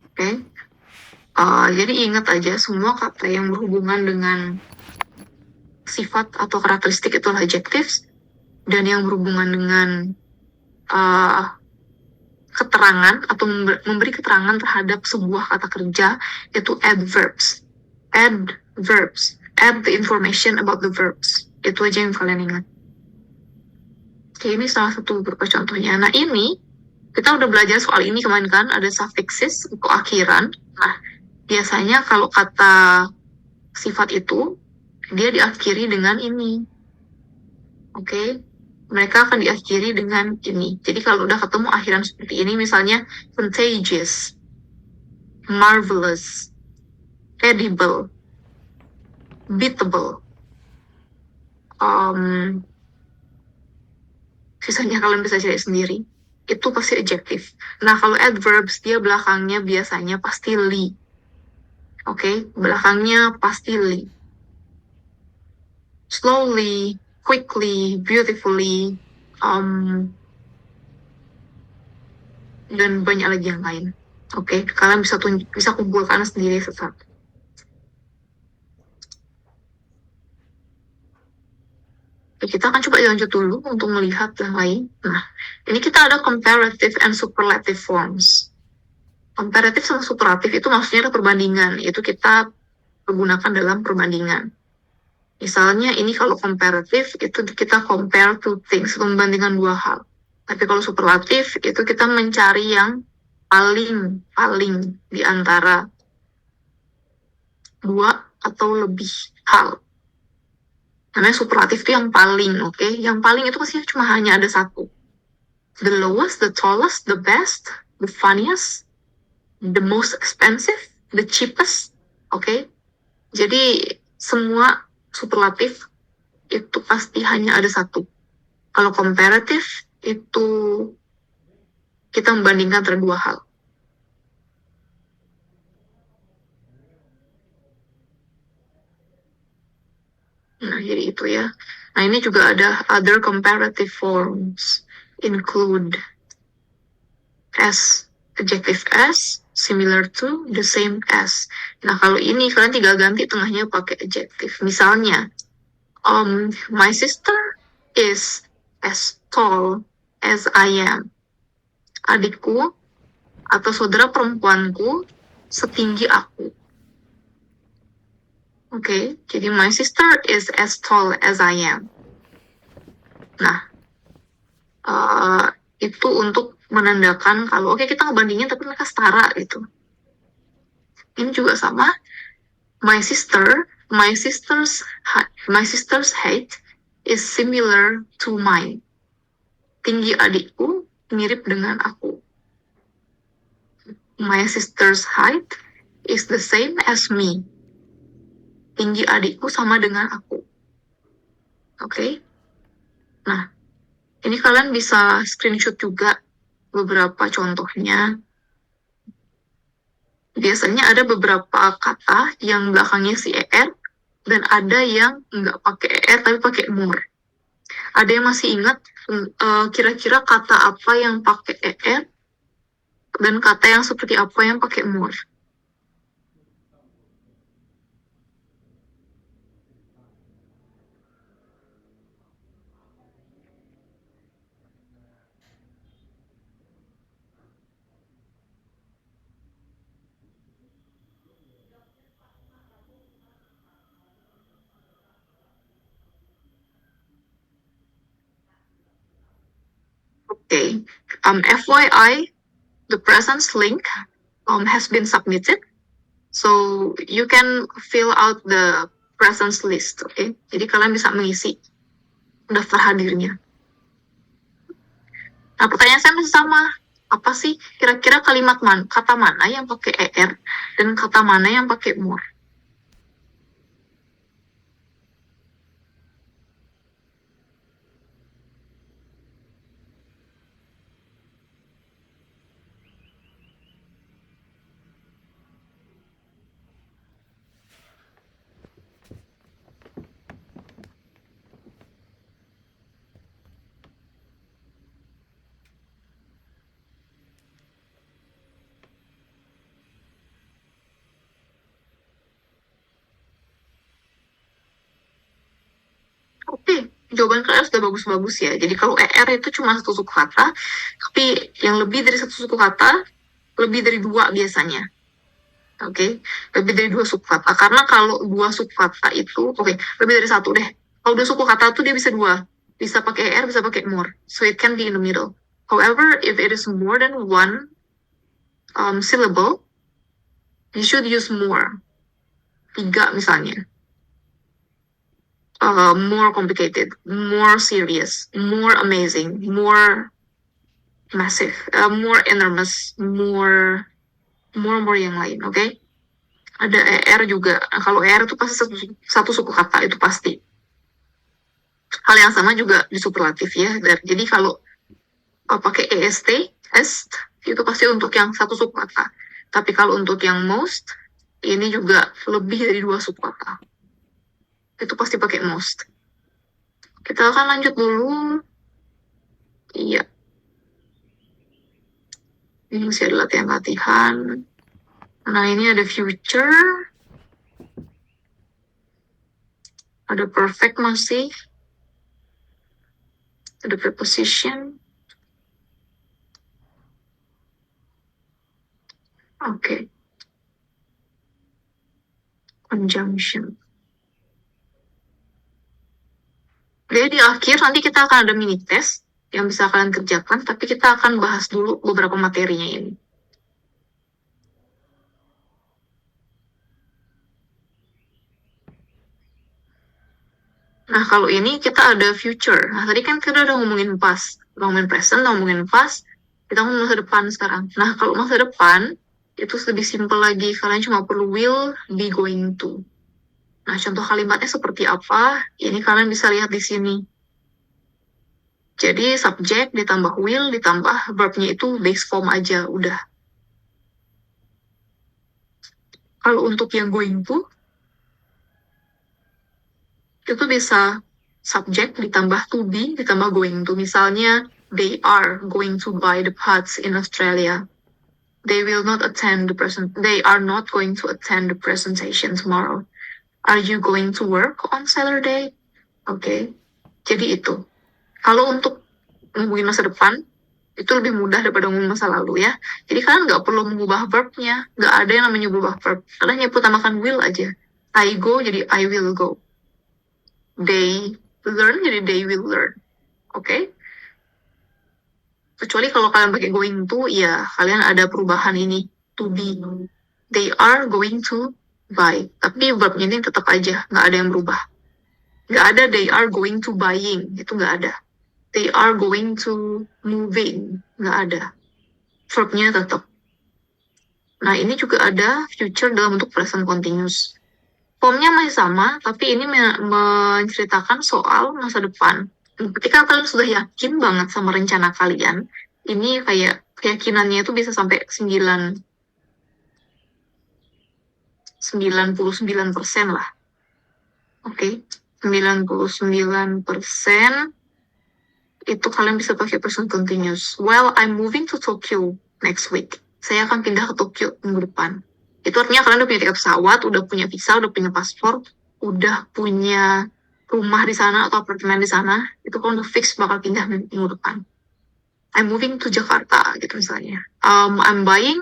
Oke. Jadi ingat aja semua kata yang berhubungan dengan sifat atau karakteristik itu adjectives, dan yang berhubungan dengan keterangan atau memberi keterangan terhadap sebuah kata kerja itu adverbs. Adverbs. Add the information about the verbs. Itu aja yang kalian ingat. Oke, ini salah satu beberapa contohnya. Nah, ini kita udah belajar soal ini kemarin kan, ada suffixes untuk akhiran. Nah, biasanya kalau kata sifat itu dia diakhiri dengan ini. Oke. Mereka akan diakhiri dengan ini. Jadi kalau udah ketemu akhiran seperti ini, misalnya contagious, marvelous, edible, beatable. Sisanya kalian bisa cari sendiri. Itu pasti adjective. Nah, kalau adverbs, dia belakangnya biasanya pasti li. Oke, belakangnya pasti li. Slowly, quickly, beautifully, dan banyak lagi yang lain. Oke, kalian bisa kumpulkan sendiri satu-satu. Oke, kita akan coba lanjut dulu untuk melihat yang lain. Nah, ini kita ada comparative and superlative forms. Comparative sama superlative itu maksudnya ada perbandingan. Itu kita pergunakan dalam perbandingan. Misalnya ini kalau comparative itu kita compare two things, membandingkan dua hal. Tapi kalau superlatif itu kita mencari yang paling di antara dua atau lebih hal. Namanya superlatif itu yang paling, oke? Yang paling itu pasti cuma hanya ada satu. The lowest, the tallest, the best, the funniest, the most expensive, the cheapest, oke? Jadi semua superlatif itu pasti hanya ada satu. Kalau comparative itu kita membandingkan antara dua hal. Nah, jadi itu ya. Nah, ini juga ada other comparative forms. Include as, adjective as, similar to, the same as. Nah, kalau ini kalian tinggal ganti tengahnya pakai adjective. Misalnya, my sister is as tall as I am. Adikku atau saudara perempuanku setinggi aku. Oke, jadi my sister is as tall as I am. Nah, itu untuk menandakan kalau oke, kita ngebandingin tapi mereka setara gitu. Ini juga sama. My sister's height is similar to mine. Tinggi adikku mirip dengan aku. My sister's height is the same as me. Tinggi adikku sama dengan aku. Oke? Nah, ini kalian bisa screenshot juga beberapa contohnya. Biasanya ada beberapa kata yang belakangnya si er, dan ada yang nggak pakai er tapi pakai more. Ada yang masih ingat kira-kira kata apa yang pakai er dan kata yang seperti apa yang pakai more? Okay. FYI, the presence link has been submitted. So you can fill out the presence list, okay? Jadi kalian bisa mengisi daftar hadirnya. Nah, pertanyaan saya masih sama. Apa sih kira-kira kata mana yang pakai ER dan kata mana yang pakai more? Oke, jawaban kalian sudah bagus-bagus ya. Jadi kalau ER itu cuma satu suku kata, tapi yang lebih dari satu suku kata, lebih dari 2 biasanya. Oke, lebih dari 2 suku kata. Karena kalau 2 suku kata itu, lebih dari 1 deh. Kalau 2 suku kata itu dia bisa 2. Bisa pakai ER, bisa pakai more. So it can be in the middle. However, if it is more than 1 syllable, you should use more. 3 misalnya. More complicated, more serious, more amazing, more massive, more enormous, more yang lain, oke? Ada ER juga. Nah, kalau ER itu pasti satu suku kata, itu pasti. Hal yang sama juga di superlatif ya. Jadi kalau pakai est, itu pasti untuk yang satu suku kata. Tapi kalau untuk yang most, ini juga lebih dari 2 suku kata. Itu pasti pakai most. Kita akan lanjut dulu. Iya. Ini masih ada latihan-latihan. Nah, ini ada future. Ada perfect masih. Ada preposition. Oke. Conjunction. Jadi di akhir nanti kita akan ada mini test yang bisa kalian kerjakan, tapi kita akan bahas dulu beberapa materinya ini. Nah, kalau ini kita ada future. Nah, tadi kan kita udah ngomongin past, ngomongin present, ngomongin past, kita ngomongin masa depan sekarang. Nah, kalau masa depan, itu lebih simple lagi. Kalian cuma perlu will, be, going to. Nah, contoh kalimatnya seperti apa? Ini kalian bisa lihat di sini. Jadi, subject ditambah will, ditambah verbnya itu base form aja, udah. Kalau untuk yang going to, itu bisa subject ditambah to be, ditambah going to. Misalnya, they are going to buy the pots in Australia. They are not going to attend the presentation tomorrow. Are you going to work on Saturday? Oke. Jadi itu. Kalau untuk ngomongin masa depan, itu lebih mudah daripada ngomongin masa lalu ya. Jadi kalian nggak perlu mengubah verbnya. Nggak ada yang namanya mengubah verb. Kalian nyebut tambahkan will aja. I go jadi I will go. They learn jadi they will learn. Oke? Kecuali kalau kalian pakai going to, ya kalian ada perubahan ini. To be. They are going to buy. Tapi verbnya ini tetap aja. Nggak ada yang berubah. Nggak ada they are going to buying. Itu nggak ada. They are going to moving. Nggak ada. Verbnya tetap. Nah, ini juga ada future dalam bentuk present continuous. Formnya masih sama, tapi ini menceritakan soal masa depan. Ketika kalian sudah yakin banget sama rencana kalian, ini kayak keyakinannya itu bisa sampai 99% lah. Oke, 99% itu kalian bisa pakai present continuous. Well, I'm moving to Tokyo next week. Saya akan pindah ke Tokyo minggu depan. Itu artinya kalian udah punya tiket pesawat, udah punya visa, udah punya paspor, udah punya rumah di sana atau apartemen di sana. Itu kalian udah fix bakal pindah minggu depan. I'm moving to Jakarta, gitu misalnya. I'm buying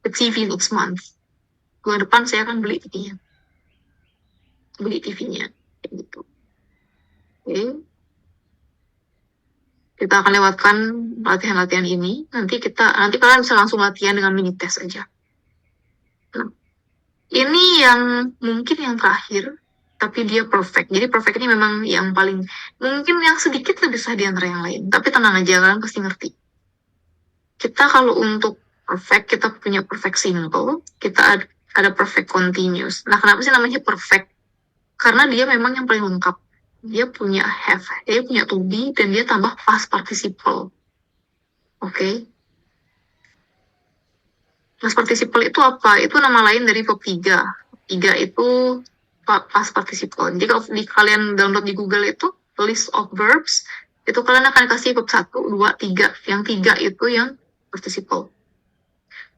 a TV next month. Bulan depan saya akan beli TV-nya. Beli TV-nya. Gitu. Oke. Kita akan lewatkan latihan-latihan ini. Nanti kalian bisa langsung latihan dengan mini test aja. Nah, ini yang mungkin yang terakhir, tapi dia perfect. Jadi perfect ini memang yang paling, mungkin yang sedikit lebih susah di antara yang lain. Tapi tenang aja, kalian pasti ngerti. Kita kalau untuk perfect, kita punya perfect simple, kita ada perfect continuous. Nah, kenapa sih namanya perfect? Karena dia memang yang paling lengkap. Dia punya have, dia punya to be, dan dia tambah past participle. Oke? Past participle itu apa? Itu nama lain dari verb 3. 3 itu past participle. Jadi kalau kalian download di Google itu, list of verbs, itu kalian akan kasih verb 1, 2, 3. Yang 3 itu yang participle.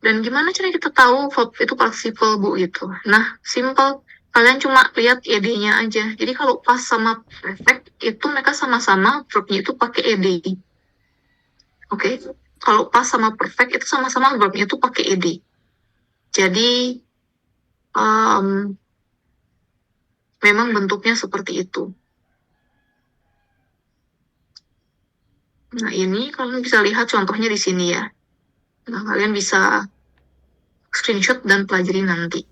Dan gimana cara kita tahu verb itu participle, Bu, gitu? Nah, simple. Kalian cuma lihat ed-nya aja. Jadi kalau pas sama perfect, itu mereka sama-sama verbnya itu pakai ed. Oke? Kalau pas sama perfect, itu sama-sama verbnya itu pakai ed. Jadi, memang bentuknya seperti itu. Nah, ini kalian bisa lihat contohnya di sini ya. Nah, kalian bisa screenshot dan pelajari nanti.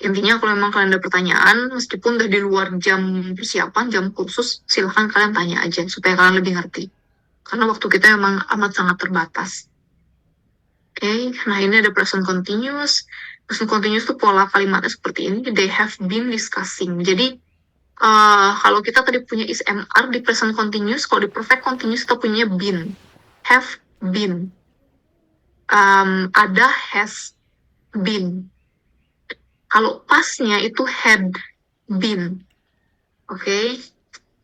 Intinya kalau memang kalian ada pertanyaan, meskipun udah di luar jam persiapan, jam khusus, silahkan kalian tanya aja, supaya kalian lebih ngerti. Karena waktu kita memang amat sangat terbatas. Oke, nah ini ada present continuous. Present continuous itu pola kalimatnya seperti ini, they have been discussing. Jadi, kalau kita tadi punya is MR di present continuous, kalau di perfect continuous kita punya been. Have been. Ada has been. Kalau pasnya itu had been. Oke?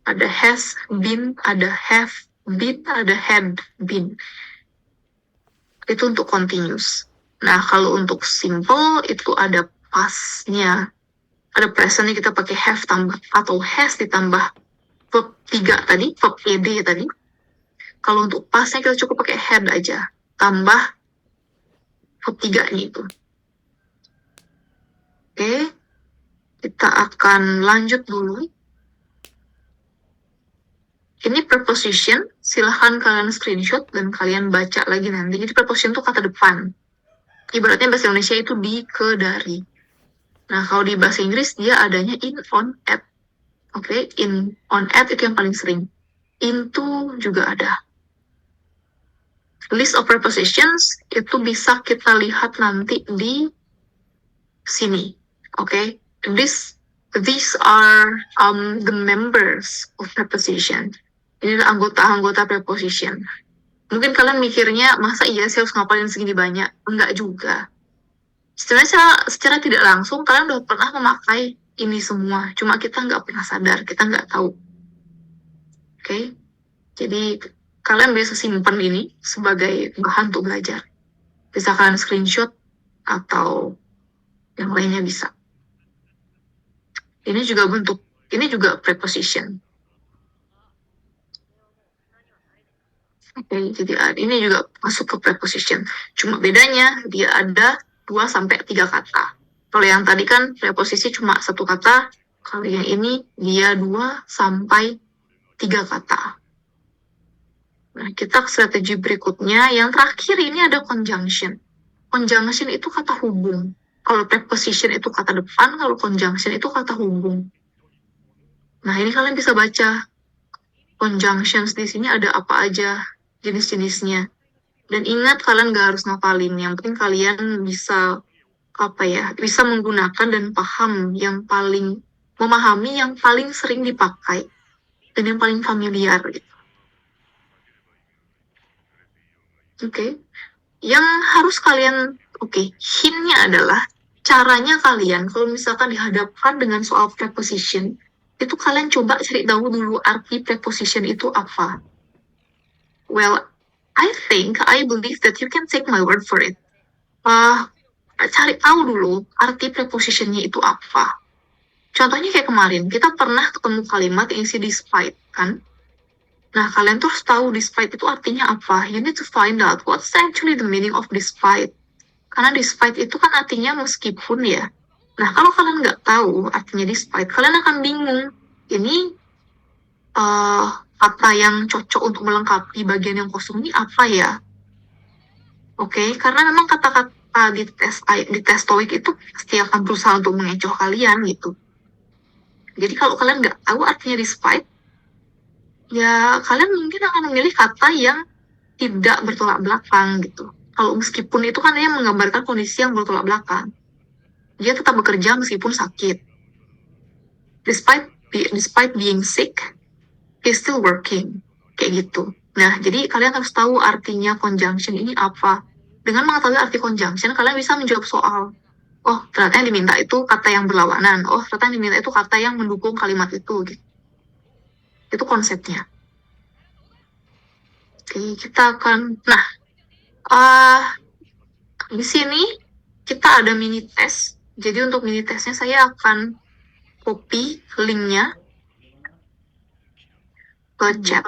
Ada has been, ada have been, ada had been. Itu untuk continuous. Nah, kalau untuk simple itu ada pasnya. Ada presentnya kita pakai have tambah atau has ditambah verb 3 tadi, verb ed tadi. Kalau untuk pasnya kita cukup pakai had aja, tambah verb 3-nya itu. Oke, kita akan lanjut dulu. Ini preposition, silahkan kalian screenshot dan kalian baca lagi nanti. Jadi preposition itu kata depan. Ibaratnya bahasa Indonesia itu di, ke, dari. Nah, kalau di bahasa Inggris dia adanya in, on, at. Oke, in, on, at itu yang paling sering. Into juga ada. List of prepositions itu bisa kita lihat nanti di sini. Oke, these are the members of preposition. Ini adalah anggota-anggota preposition. Mungkin kalian mikirnya, masa iya sih harus ngapalin segini banyak? Enggak juga. Secara tidak langsung, kalian udah pernah memakai ini semua. Cuma kita nggak pernah sadar, kita nggak tahu. Oke? Jadi, kalian bisa simpan ini sebagai bahan untuk belajar. Bisa kalian screenshot atau yang lainnya bisa. Ini juga preposition. Oke, jadi ini juga masuk ke preposition. Cuma bedanya dia ada 2-3 kata. Kalau yang tadi kan preposisi cuma 1 kata, kalau yang ini dia 2-3 kata. Nah, kita ke strategi berikutnya. Yang terakhir ini ada conjunction. Conjunction itu kata hubung. Kalau preposition itu kata depan, kalau conjunction itu kata hubung. Nah, ini kalian bisa baca conjunctions di sini ada apa aja jenis-jenisnya. Dan ingat kalian gak harus ngapalin, yang penting kalian bisa bisa menggunakan dan paham yang paling memahami yang paling sering dipakai dan yang paling familiar gitu. Oke. Yang harus kalian hint-nya adalah caranya kalian kalau misalkan dihadapkan dengan soal preposition, itu kalian coba cari tahu dulu arti preposition itu apa. Well, I believe that you can take my word for it. Cari tahu dulu arti prepositionnya itu apa. Contohnya kayak kemarin, kita pernah ketemu kalimat yang isi despite, kan? Nah, kalian tuh harus tahu despite itu artinya apa. You need to find out what's actually the meaning of despite. Karena despite itu kan artinya meskipun ya. Nah, kalau kalian nggak tahu artinya despite, kalian akan bingung. Ini kata yang cocok untuk melengkapi bagian yang kosong ini apa ya? Oke, karena memang kata-kata di tes TOEIC itu pasti akan berusaha untuk mengecoh kalian gitu. Jadi kalau kalian nggak tahu artinya despite, ya kalian mungkin akan memilih kata yang tidak bertolak belakang gitu. Kalau meskipun itu kan dia menggambarkan kondisi yang bertolak belakang. Dia tetap bekerja meskipun sakit. Despite being sick, he's still working. Kayak gitu. Nah, jadi kalian harus tahu artinya conjunction ini apa. Dengan mengetahui arti conjunction, kalian bisa menjawab soal. Oh, ternyata yang diminta itu kata yang berlawanan. Oh, ternyata yang diminta itu kata yang mendukung kalimat itu. Gitu. Itu konsepnya. Oke, kita akan... Nah, di sini kita ada mini test. Jadi untuk mini testnya saya akan copy linknya ke chat.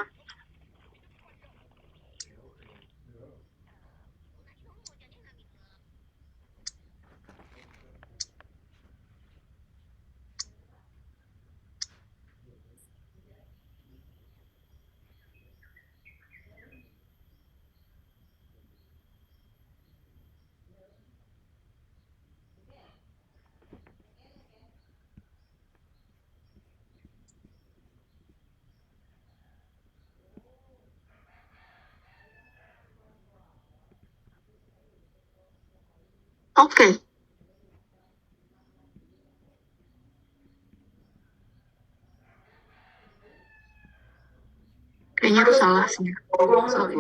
Oke. Kayaknya itu salah sih. Sorry.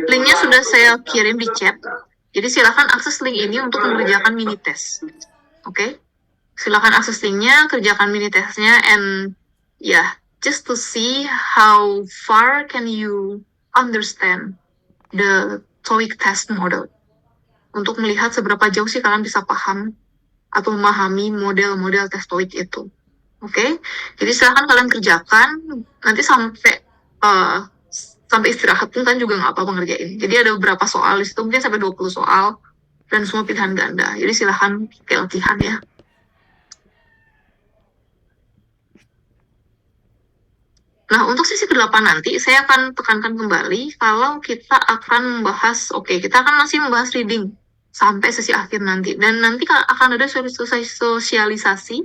Linknya sudah saya kirim di chat. Jadi silakan akses link ini untuk mengerjakan mini test. Oke? Silakan akses linknya, kerjakan mini testnya, and just to see how far can you understand the TOEIC test model. Untuk melihat seberapa jauh sih kalian bisa paham atau memahami model-model tes TOEIC itu. Oke? Jadi silakan kalian kerjakan, nanti sampai istirahat pun kan juga nggak apa-apa ngerjain. Jadi ada beberapa soal di situ, mungkin sampai 20 soal, dan semua pilihan ganda. Jadi silahkan kayak latihan ya. Nah, untuk sesi ke-8 nanti, saya akan tekankan kembali kalau kita akan membahas, kita akan masih membahas reading sampai sesi akhir nanti. Dan nanti akan ada sosialisasi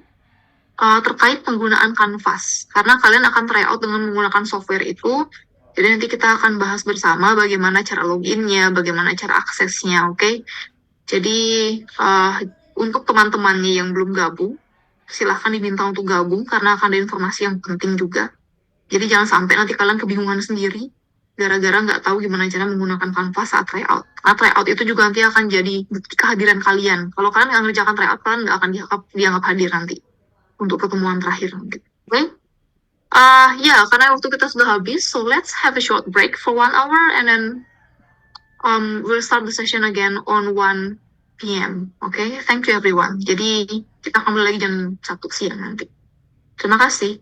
terkait penggunaan Canvas. Karena kalian akan try out dengan menggunakan software itu. Jadi nanti kita akan bahas bersama bagaimana cara loginnya, bagaimana cara aksesnya, oke? Jadi untuk teman-temannya yang belum gabung, silahkan diminta untuk gabung karena akan ada informasi yang penting juga. Jadi jangan sampai nanti kalian kebingungan sendiri gara-gara nggak tahu gimana cara menggunakan Canvas saat tryout. Karena tryout itu juga nanti akan jadi bukti kehadiran kalian. Kalau kalian nggak ngerjakan tryout, kalian nggak akan dianggap hadir nanti untuk pertemuan terakhir. Oke? Karena waktu kita sudah habis, so let's have a short break for 1 hour and then we'll start the session again on 1 p.m. Okay? Thank you everyone. Jadi kita kembali lagi jam 1 siang nanti. Terima kasih.